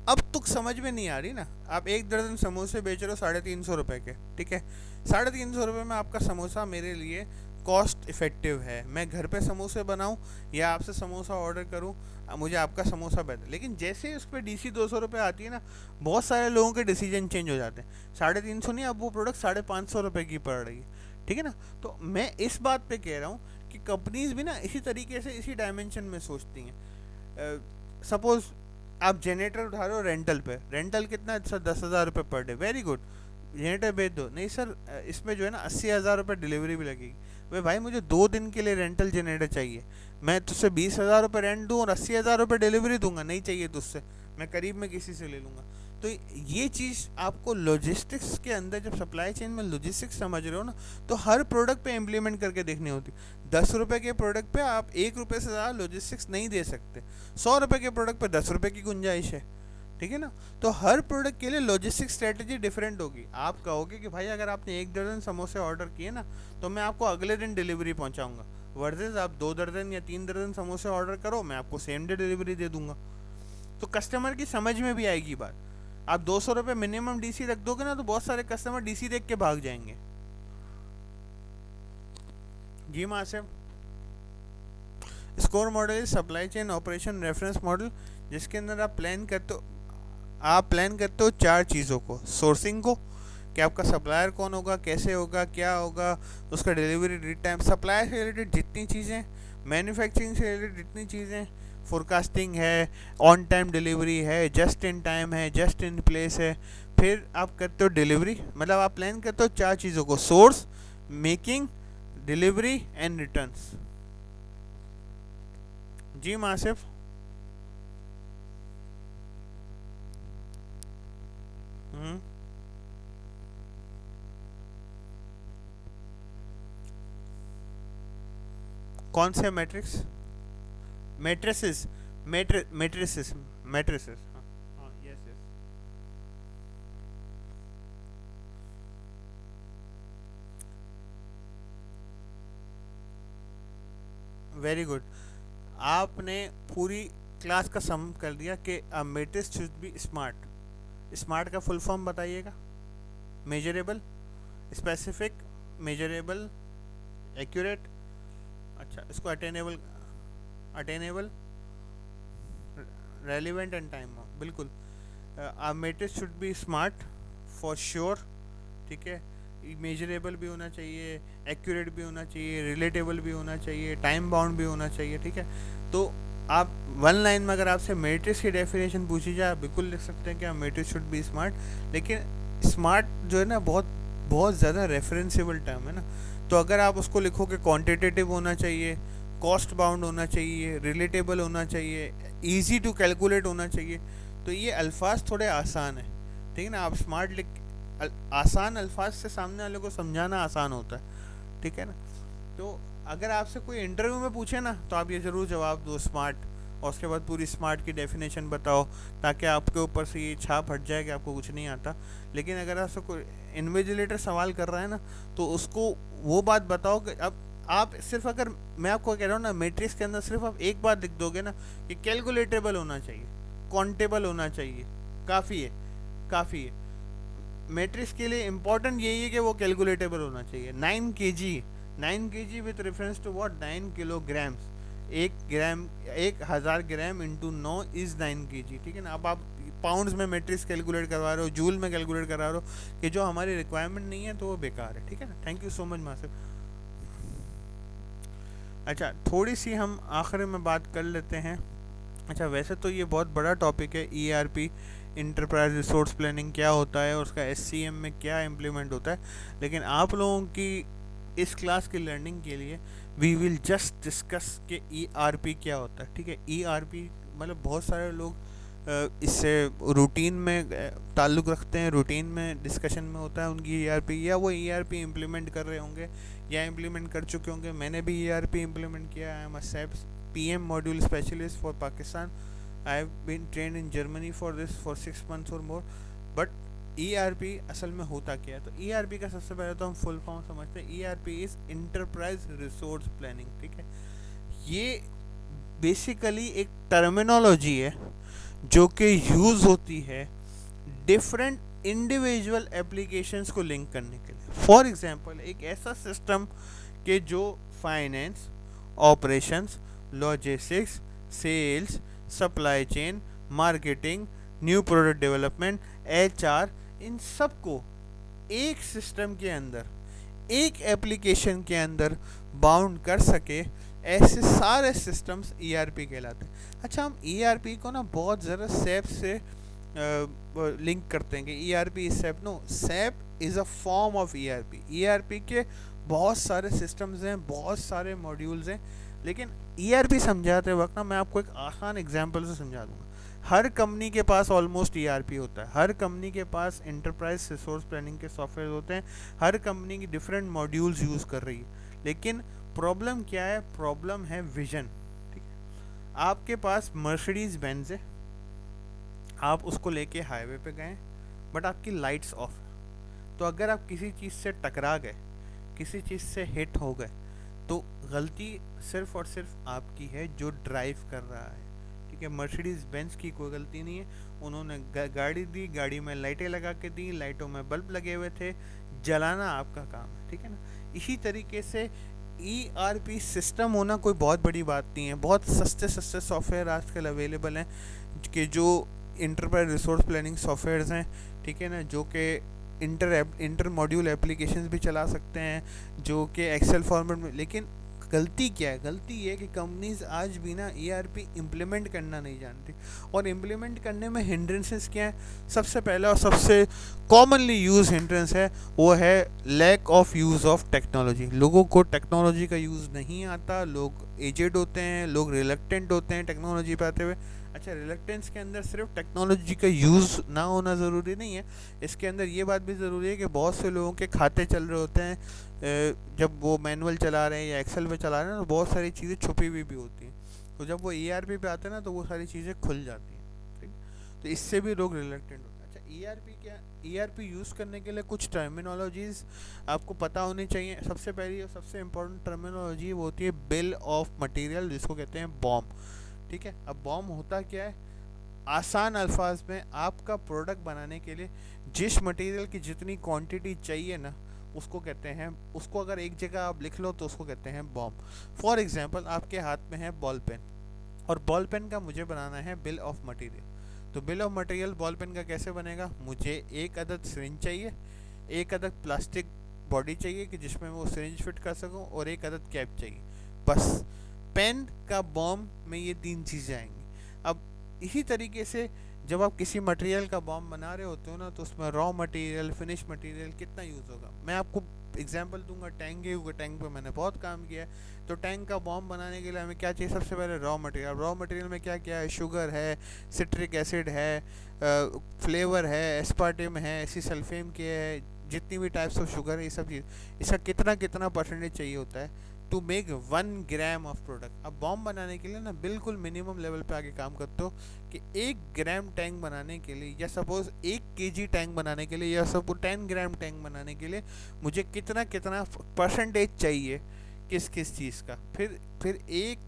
अब तुक समझ में नहीं आ रही ना। आप एक दर्जन समोसे बेच रहे हो 350 रुपये के, ठीक है। 350 रुपये में आपका समोसा मेरे लिए कॉस्ट इफ़ेक्टिव है। मैं घर पे समोसे बनाऊं या आपसे समोसा ऑर्डर करूं, मुझे आपका समोसा बेहतर। लेकिन जैसे ही उस पर DC 200 रुपये आती है ना, बहुत सारे लोगों के डिसीजन चेंज हो जाते हैं। 350 नहीं, अब वो प्रोडक्ट 550 रुपये की पड़ रही है, ठीक है ना। तो मैं इस बात पे कह रहा हूँ कि कंपनीज भी ना इसी तरीके से, इसी डायमेंशन में सोचती हैं। सपोज आप जनरेटर उठा रहे हो रेंटल पे, रेंटल कितना है सर? 10,000 रुपये per day, very good, generator बेच दो। नहीं सर, इसमें जो है ना 80,000 रुपये डिलीवरी भी लगेगी। भाई मुझे 2 दिन के लिए रेंटल जनरेटर चाहिए, मैं तुझसे 20,000 रुपये रेंट दूँ और 80,000 रुपये डिलीवरी दूंगा? नहीं चाहिए तुझसे, मैं करीब में किसी से ले लूँगा। तो ये चीज़ आपको लॉजिस्टिक्स के अंदर, जब सप्लाई चेन में लॉजिस्टिक्स समझ रहे हो ना, तो हर प्रोडक्ट पे इम्प्लीमेंट करके देखनी होती। 10 रुपये के प्रोडक्ट पे आप 1 रुपये से ज़्यादा लॉजिस्टिक्स नहीं दे सकते। 100 रुपये के प्रोडक्ट पे 10 रुपये की गुंजाइश है, ठीक है ना। तो हर प्रोडक्ट के लिए लॉजिस्टिक स्ट्रेटजी डिफरेंट होगी। आप कहोगे कि भाई अगर आपने 1 दर्जन समोसे ऑर्डर किए ना, तो मैं आपको अगले दिन डिलीवरी पहुंचाऊंगा, वर्सेस आप 2 दर्जन या 3 दर्जन समोसे ऑर्डर करो, मैं आपको सेम डे डिलीवरी दे दूंगा। तो कस्टमर की समझ में भी आएगी बात। आप 200 रुपये मिनिमम DC रख दोगे ना, तो बहुत सारे कस्टमर DC देख के भाग जाएंगे। जी माँ से, score model supply chain operation reference model, जिसके अंदर आप प्लान करते हो, 4 चीज़ों को। सोर्सिंग को, कि आपका सप्लायर कौन होगा, कैसे होगा, क्या होगा, उसका डिलीवरी लीड टाइम, सप्लायर से रिलेटेड जितनी चीज़ें, मैन्युफैक्चरिंग से रिलेटेड जितनी चीज़ें, फोरकास्टिंग है, ऑन टाइम डिलीवरी है, जस्ट इन टाइम है, जस्ट इन प्लेस है। फिर आप करते हो डिलीवरी, मतलब आप प्लान करते हो 4 चीज़ों को, source, making, delivery and returns. जी मासिफ। कौन से मैट्रिक्स? मैट्रिसेस, मैट्रिसेस, मैट्रिसेस, हाँ हाँ, यस यस। वेरी गुड, आपने पूरी क्लास का सम कर दिया कि metrics should be SMART. SMART का फुल फॉर्म बताइएगा। मेजरेबल, स्पेसिफिक, मेजरेबल, एक्यूरेट, अच्छा इसको attainable, attainable, relevant and time, बिल्कुल। Metrics should be SMART for sure, ठीक है। मेजरेबल भी होना चाहिए, एक्यूरेट भी होना चाहिए, रिलेटेबल भी होना चाहिए, टाइम बाउंड भी होना चाहिए, ठीक है। तो आप 1 लाइन में अगर आपसे मैट्रिक्स की डेफिनेशन पूछी जाए, आप बिल्कुल लिख सकते हैं कि मैट्रिक्स शुड बी स्मार्ट। लेकिन स्मार्ट जो है ना, बहुत बहुत ज़्यादा रेफरेंसेबल टर्म है ना। तो अगर आप उसको लिखोगे क्वांटिटेटिव होना चाहिए, कॉस्ट बाउंड होना चाहिए, रिलेटेबल होना चाहिए, इजी टू कैलकुलेट होना चाहिए, तो ये अल्फाज थोड़े आसान है, ठीक है ना। आप स्मार्ट लिख, आसान अल्फाज से सामने वाले को समझाना आसान होता है, ठीक है ना। तो अगर आपसे कोई इंटरव्यू में पूछे ना, तो आप ये ज़रूर जवाब दो स्मार्ट, और उसके बाद पूरी स्मार्ट की डेफिनेशन बताओ, ताकि आपके ऊपर से ये छाप हट जाए कि आपको कुछ नहीं आता। लेकिन अगर आपसे कोई इन्विजिलेटर सवाल कर रहा है ना, तो उसको वो बात बताओ कि अब आप सिर्फ, अगर मैं आपको कह रहा हूँ ना, मैट्रिक्स के अंदर सिर्फ आप एक बात लिख दोगे ना कि कैलकुलेटेबल होना चाहिए, काउंटेबल होना चाहिए, काफ़ी है, काफ़ी है। मैट्रिक्स के लिए इंपॉर्टेंट यही है कि वो कैलकुलेटेबल होना चाहिए। 9 kg, 9 kg with reference to what, 9 kilograms. 1 gram 1000 gram into 9 is 9 kg, ठीक है ना। अब आप पाउंड्स में मैट्रिक्स कैलकुलेट करवा रहे हो, जूल में कैलकुलेट करा रहे हो, कि जो हमारी रिक्वायरमेंट नहीं है तो वो बेकार है, ठीक है ना। Thank you so much Masif. अच्छा, थोड़ी सी हम आखिर में बात कर लेते हैं। अच्छा, वैसे तो ये बहुत बड़ा टॉपिक है, ईआरपी इंटरप्राइज रिसोर्स प्लानिंग क्या होता है और उसका एससीएम में क्या इम्प्लीमेंट होता है, लेकिन आप लोगों की इस क्लास की लर्निंग के लिए वी विल जस्ट डिस्कस के ईआरपी क्या होता है, ठीक है। ईआरपी मतलब बहुत सारे लोग इससे रूटीन में ताल्लुक़ रखते हैं, रूटीन में डिस्कशन में होता है उनकी ईआरपी, या वो ईआरपी इम्प्लीमेंट कर रहे होंगे या इम्प्लीमेंट कर चुके होंगे। मैंने भी ईआरपी इम्प्लीमेंट किया है। I am a SAP PM module specialist for Pakistan. I have been trained in Germany for this for 6 months or more. But ERP असल में होता क्या है? तो ERP का सबसे पहले तो हम फुल फॉर्म समझते हैं। ERP is enterprise resource planning, ठीक है। ये बेसिकली एक टर्मिनोलॉजी है जो कि यूज़ होती है डिफरेंट इंडिविजुअल एप्लीकेशंस को लिंक करने के लिए। फॉर एग्जांपल, एक ऐसा सिस्टम के जो finance, operations, logistics, sales, supply chain, marketing, new product development, HR, इन सब को एक सिस्टम के अंदर, एक एप्लीकेशन के अंदर बाउंड कर सके, ऐसे सारे सिस्टम्स ERP कहलाते हैं। अच्छा, हम ERP को ना बहुत ज़्यादा SAP से लिंक करते हैं कि ERP is SAP। No, SAP is a form of ERP। ERP के बहुत सारे सिस्टम्स हैं, बहुत सारे मॉड्यूल्स हैं, लेकिन ERP समझाते वक्त ना मैं आपको एक आसान एग्जांपल से समझा दूंगा। हर कंपनी के पास ऑलमोस्ट ERP होता है, हर कंपनी के पास इंटरप्राइज रिसोर्स प्लानिंग के सॉफ्टवेयर होते हैं, हर कंपनी की डिफरेंट मॉड्यूल्स यूज़ कर रही है। लेकिन प्रॉब्लम क्या है? प्रॉब्लम है विजन, ठीक है। आपके पास मर्सिडीज बेंज है, आप उसको लेके हाईवे पे गए बट आपकी लाइट्स ऑफ है, तो अगर आप किसी चीज़ से टकरा गए, किसी चीज़ से हिट हो गए, तो गलती सिर्फ और सिर्फ आपकी है जो ड्राइव कर रहा है, ठीक है। मर्सिडीज बेंज की कोई गलती नहीं है, उन्होंने गाड़ी दी, गाड़ी में लाइटें लगा के दी, लाइटों में बल्ब लगे हुए थे, जलाना आपका काम है, ठीक है ना। इसी तरीके से ERP सिस्टम होना कोई बहुत बड़ी बात नहीं है। बहुत सस्ते सस्ते सॉफ्टवेयर आजकल अवेलेबल हैं कि जो इंटरप्राइज रिसोर्स प्लानिंग सॉफ्टवेयर्स हैं, ठीक है ना, जो कि इंटर मॉड्यूल एप्लीकेशंस भी चला सकते हैं, जो कि एक्सेल फॉर्मेट में। लेकिन गलती क्या है? गलती ये है कि कंपनीज आज भी ना ERP इम्प्लीमेंट करना नहीं जानती, और इम्प्लीमेंट करने में हिंड्रेंसेस क्या है? सबसे पहला और सबसे कॉमनली यूज हिंड्रेंस है वो है lack of use of technology. लोगों को टेक्नोलॉजी का यूज़ नहीं आता, लोग एजेड होते हैं, लोग रिलक्टेंट होते हैं टेक्नोलॉजी पे आते हुए। अच्छा, रिलक्टेंस के अंदर सिर्फ टेक्नोलॉजी का यूज़ ना होना ज़रूरी नहीं है, इसके अंदर ये बात भी ज़रूरी है कि बहुत से लोगों के खाते चल रहे होते हैं, जब वो मैनुअल चला रहे हैं या एक्सेल पे चला रहे हैं, तो बहुत सारी चीज़ें छुपी हुई भी होती हैं, तो जब वो ERP पे आते हैं ना तो वो सारी चीज़ें खुल जाती हैं, ठीक। तो इससे भी लोग रिलक्टेंट होते हैं। अच्छा, ERP क्या? ERP यूज़ करने के लिए कुछ टर्मिनोलॉजीज़ आपको पता होनी चाहिए। सबसे पहली और सबसे इम्पोर्टेंट टर्मिनोलॉजी वो होती है बिल ऑफ मटेरियल, जिसको कहते हैं बॉम, ठीक है। अब बॉम होता क्या है? आसान अल्फाज में आपका प्रोडक्ट बनाने के लिए जिस मटेरियल की जितनी क्वांटिटी चाहिए ना, उसको कहते हैं, उसको अगर एक जगह आप लिख लो तो उसको कहते हैं बॉम। फॉर एग्जांपल, आपके हाथ में है बॉल पेन, और बॉल पेन का मुझे बनाना है बिल ऑफ मटेरियल। तो bill of material ball pen का कैसे बनेगा? मुझे एक अदद सिरिंज चाहिए, एक अदद प्लास्टिक बॉडी चाहिए कि जिसमें वो सिरिंज फिट कर सकूँ, और एक अदद कैप चाहिए, बस। पेन का बॉम में ये 3 चीज़ें आएंगी। अब इसी तरीके से जब आप किसी मटेरियल का बॉम बना रहे होते हो ना, तो उसमें रॉ मटेरियल, फिनिश मटेरियल कितना यूज़ होगा। मैं आपको एग्जांपल दूंगा, टैंक के टैंक पे मैंने बहुत काम किया है। तो टैंक का बॉम बनाने के लिए हमें क्या चाहिए? सबसे पहले रॉ मटेरियल। रॉ मटेरियल में क्या क्या है? शुगर है, सिट्रिक एसिड है, फ्लेवर है, एस्पार्टिम है, एसिसल्फेम के है, जितनी भी टाइप्स ऑफ शुगर है, ये सब चीज़, इसका कितना कितना परसेंटेज चाहिए होता है to make 1 gram of product. अब बॉम्ब बनाने के लिए ना बिल्कुल मिनिमम लेवल पे आके काम करते हो कि 1 ग्राम टैंक बनाने के लिए, या सपोज 1 kg टैंक बनाने के लिए, या सपोज 10 ग्राम टैंक बनाने के लिए मुझे कितना कितना परसेंटेज चाहिए किस किस चीज़ का। फिर 1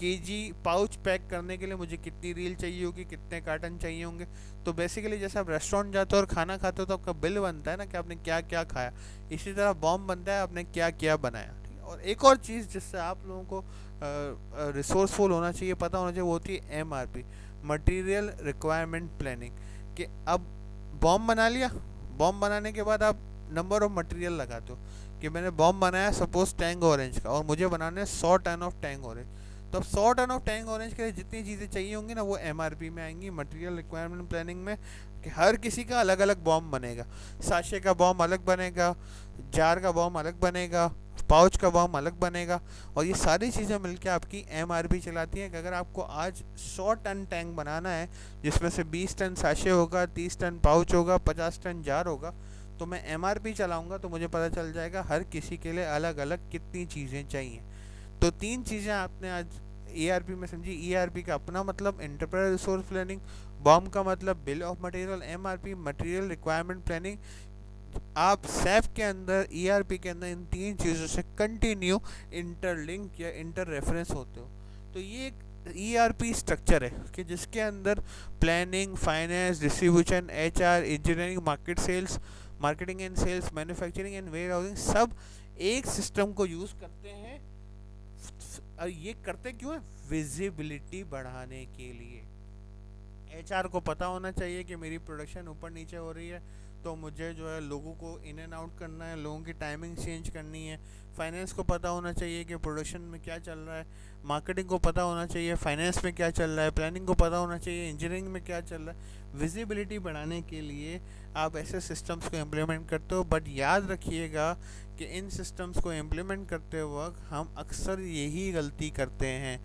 kg पाउच पैक करने के लिए मुझे कितनी रील चाहिए होगी, कितने कार्टन चाहिए होंगे। तो बेसिकली जैसे आप रेस्टोरेंट जाते हो और खाना खाते हो तो आपका बिल बनता है ना कि आपने क्या क्या खाया, इसी तरह बॉम्ब बनता है आपने क्या क्या बनाया, ठीक है। और एक और चीज़ जिससे आप लोगों को रिसोर्सफुल होना चाहिए, पता होना चाहिए, वो होती है MRP, मटेरियल रिक्वायरमेंट प्लानिंग। कि अब बॉम्ब बना लिया, बॉम्ब बनाने के बाद आप नंबर ऑफ मटेरियल लगाते हो कि मैंने बॉम्ब बनाया सपोज टैंग ऑरेंज का, और मुझे बनाने 100 टन ऑफ टैंग ऑरेंज। तो अब 100 टन ऑफ टैंग ऑरेंज के लिए जितनी चीज़ें चाहिए होंगी ना, वो MRP में आएंगी, मटेरियल रिक्वायरमेंट प्लानिंग में। कि हर किसी का अलग अलग बॉम्ब बनेगा, साशे का बॉम्ब अलग बनेगा, जार का बॉम्ब अलग बनेगा, पाउच का बॉम्ब अलग बनेगा। और ये सारी चीज़ें मिलकर आपकी MRP चलाती हैं कि अगर आपको आज 100 टन टैंक बनाना है, जिसमें से 20 टन साशे होगा, 30 टन पाउच होगा, 50 टन जार होगा, तो मैं MRP चलाऊंगा तो मुझे पता चल जाएगा हर किसी के लिए अलग अलग कितनी चीज़ें चाहिए। तो 3 चीज़ें आपने आज ERP में समझी। ERP का अपना मतलब एंटरप्राइज रिसोर्स प्लानिंग, बॉम्ब का मतलब bill of material, MRP material requirement planning. आप सैप के अंदर, ERP के अंदर इन 3 चीज़ों से कंटिन्यू इंटरलिंक या इंटर रेफरेंस होते हो। तो ये एक ERP स्ट्रक्चर है कि जिसके अंदर planning, finance, distribution, HR, engineering, marketing and sales, manufacturing and warehousing सब एक सिस्टम को यूज़ करते हैं। और ये करते क्यों है? विजिबिलिटी बढ़ाने के लिए। HR को पता होना चाहिए कि मेरी प्रोडक्शन ऊपर नीचे हो रही है, तो मुझे जो है लोगों को इन एंड आउट करना है, लोगों की टाइमिंग चेंज करनी है। फाइनेंस को पता होना चाहिए कि प्रोडक्शन में क्या चल रहा है, मार्केटिंग को पता होना चाहिए फाइनेंस में क्या चल रहा है, प्लानिंग को पता होना चाहिए इंजीनियरिंग में क्या चल रहा है। विजिबिलिटी बढ़ाने के लिए आप ऐसे सिस्टम्स को इम्प्लीमेंट करते हो। बट याद रखिएगा कि इन सिस्टम्स को इम्प्लीमेंट करते वक्त हम अक्सर यही गलती करते हैं।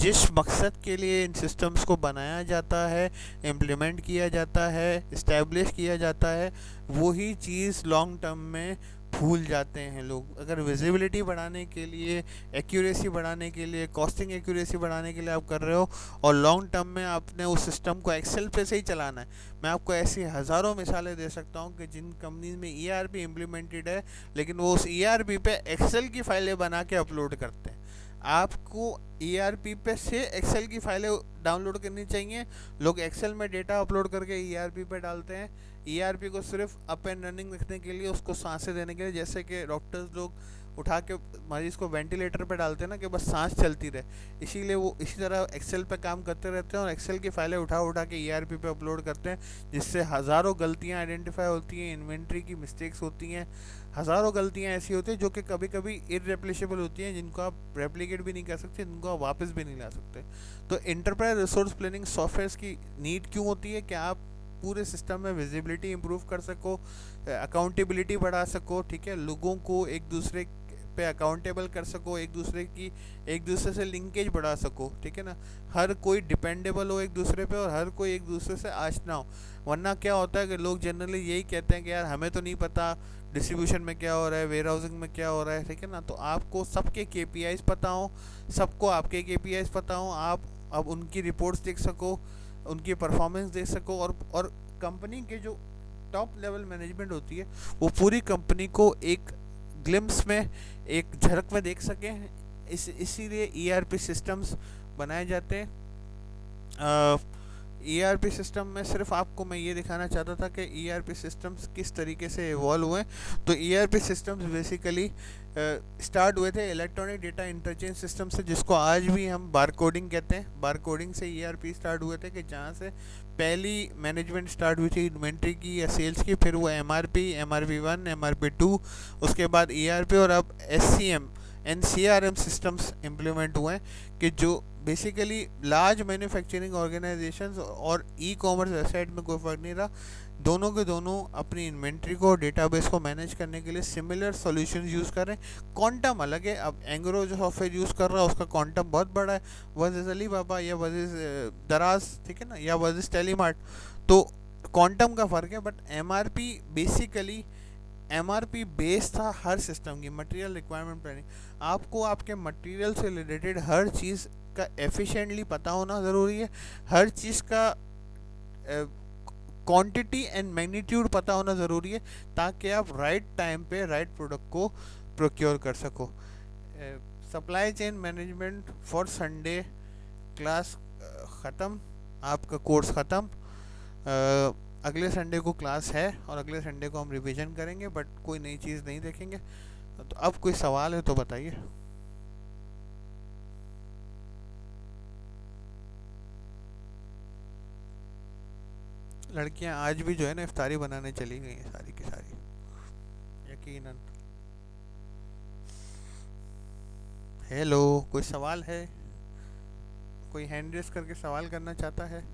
जिस मकसद के लिए इन सिस्टम्स को बनाया जाता है, इम्प्लीमेंट किया जाता है, इस्टेब्लिश किया जाता है, वही चीज़ लॉन्ग टर्म में भूल जाते हैं लोग। अगर विजिबिलिटी बढ़ाने के लिए, एक्यूरेसी बढ़ाने के लिए, कॉस्टिंग एक्यूरेसी बढ़ाने के लिए आप कर रहे हो, और लॉन्ग टर्म में आपने उस सिस्टम को एक्सेल पे से ही चलाना है। मैं आपको ऐसी हज़ारों मिसालें दे सकता हूँ कि जिन कंपनीज में ERP इम्प्लीमेंटेड है, लेकिन वो उस ERP पे एक्सेल की फाइलें बना के अपलोड करते हैं। आपको ERP पे से एक्सेल की फाइलें डाउनलोड करनी चाहिए। लोग एक्सेल में डेटा अपलोड करके ERP पे डालते हैं। ERP को सिर्फ अप एंड रनिंग रखने के लिए, उसको सांसें देने के लिए, जैसे कि डॉक्टर्स लोग उठा के मरीज़ को वेंटिलेटर पे डालते हैं ना कि बस सांस चलती रहे, इसीलिए वो इसी तरह एक्सेल पे काम करते रहते हैं और एक्सेल की फाइलें उठा उठा के ERP पे अपलोड करते हैं, जिससे हज़ारों गलतियाँ आइडेंटिफाई होती हैं, इन्वेंट्री की मिस्टेक्स होती हैं, हज़ारों गलतियाँ ऐसी होती हैं जो कि कभी कभी इररेप्लिकेबल होती हैं, जिनको आप रेप्लिकेट भी नहीं कर सकते, जिनको आप वापस भी नहीं ला सकते। तो एंटरप्राइज रिसोर्स प्लानिंग सॉफ्टवेयर्स की नीड क्यों होती है? कि आप पूरे सिस्टम में विजिबिलिटी इंप्रूव कर सको, अकाउंटेबिलिटी बढ़ा सको, ठीक है, लोगों को एक दूसरे पे अकाउंटेबल कर सको, एक दूसरे से लिंकेज बढ़ा सको, ठीक है ना, हर कोई डिपेंडेबल हो एक दूसरे पे और हर कोई एक दूसरे से आशना हो। वरना क्या होता है कि लोग जनरली यही कहते हैं कि यार हमें तो नहीं पता डिस्ट्रीब्यूशन में क्या हो रहा है, वेयर हाउसिंग में क्या हो रहा है, ठीक है ना। तो आपको सबके KPIs पता हो, सबको आपके KPIs पता हो, आप अब उनकी रिपोर्ट्स देख सको, उनकी परफॉर्मेंस देख सको, और कंपनी के जो टॉप लेवल मैनेजमेंट होती है वो पूरी कंपनी को एक ग्लिम्स में, एक झलक में देख सकें। इसीलिए ERP सिस्टम्स बनाए जाते हैं। ERP सिस्टम में सिर्फ आपको मैं ये दिखाना चाहता था कि ERP सिस्टम्स किस तरीके से इवॉल्व हुए। तो ERP सिस्टम्स बेसिकली स्टार्ट हुए थे इलेक्ट्रॉनिक डेटा इंटरचेंज सिस्टम से, जिसको आज भी हम बार कोडिंग कहते हैं। बार कोडिंग से ERP स्टार्ट हुए थे, कि जहाँ से पहली मैनेजमेंट स्टार्ट हुई थी इन्वेंट्री की या सेल्स की, फिर वो MRP1, MRP2, उसके बाद ERP, और अब SCM and CRM systems implement हुए हैं, कि जो बेसिकली लार्ज मैन्युफैक्चरिंग ऑर्गेनाइजेशंस और E-कॉमर्स वेबसाइट में कोई फ़र्क नहीं रहा, दोनों के दोनों अपनी इन्वेंट्री को, डेटाबेस को मैनेज करने के लिए सिमिलर सॉल्यूशंस यूज़ कर रहे हैं। क्वांटम अलग है। अब एंग्रो जो सॉफ्टवेयर यूज़ कर रहा है उसका क्वांटम बहुत बड़ा है, वर्सेस अलीबाबा या वर्सेस दराज, ठीक है ना, या वर्सेस टेलीमार्ट, तो क्वांटम का फ़र्क है। बट MRP बेस था हर सिस्टम की, मटेरियल रिक्वायरमेंट प्लानिंग। आपको आपके मटेरियल से रिलेटेड हर चीज़ का एफिशिएंटली पता होना ज़रूरी है, हर चीज़ का क्वांटिटी एंड मैग्नीट्यूड पता होना ज़रूरी है, ताकि आप राइट टाइम पे राइट प्रोडक्ट को प्रोक्योर कर सको। Supply chain management for Sunday class ख़त्म, आपका कोर्स ख़त्म। अगले संडे को क्लास है और अगले संडे को हम रिवीजन करेंगे, बट कोई नई चीज़ नहीं देखेंगे। तो अब कोई सवाल है तो बताइए। लड़कियां आज भी जो है ना इफ्तारी बनाने चली गई हैं सारी की सारी, यकीनन। हेलो, कोई सवाल है? कोई हैंड रेस करके सवाल करना चाहता है?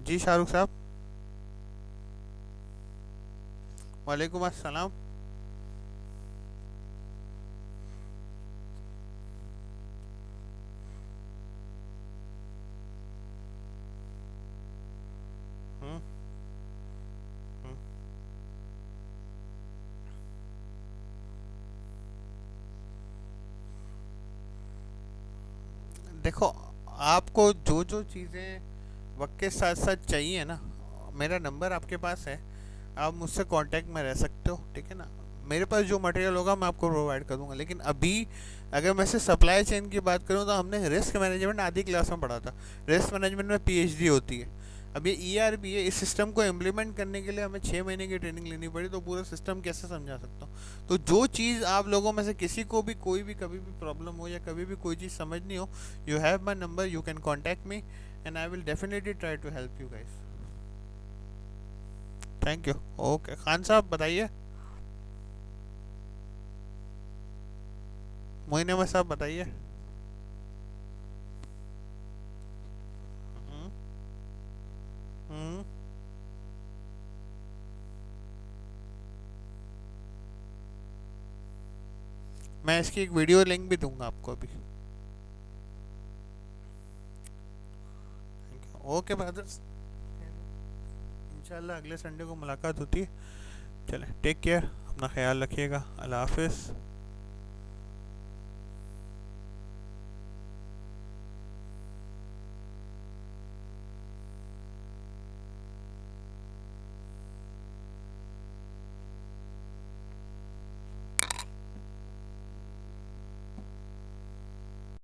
जी शाहरुख साहब। वालेकुम अस्सलाम। हम्म हम्म। देखो, आपको जो जो चीज़ें वक्त के साथ साथ चाहिए ना, मेरा नंबर आपके पास है, आप मुझसे कांटेक्ट में रह सकते हो, ठीक है ना। मेरे पास जो मटेरियल होगा मैं आपको प्रोवाइड कर दूंगा। लेकिन अभी अगर मैं से सप्लाई चेन की बात करूँ तो हमने रिस्क मैनेजमेंट आधी क्लास में पढ़ा था। रिस्क मैनेजमेंट में पीएचडी होती है। अब ये ईआरपी है, इस सिस्टम को इम्प्लीमेंट करने के लिए हमें 6 महीने की ट्रेनिंग लेनी पड़ी, तो पूरा सिस्टम कैसे समझा सकता हूँ। तो जो चीज़ आप लोगों में से किसी को भी कोई भी कभी भी प्रॉब्लम हो या कभी भी कोई चीज़ समझनी हो, you have my number, you can contact me and I will definitely try to help you guys. Thank you. Okay Khan साहब बताइए। मोइन अहमद साहब बताइए। हम्म हम्म। मैं इसकी एक वीडियो लिंक भी दूंगा आपको अभी। ओके ब्रदर्स, इंशाल्लाह अगले संडे को मुलाकात होती है। चलें, टेक केयर, अपना ख्याल रखिएगा। अल्लाह हाफिज़।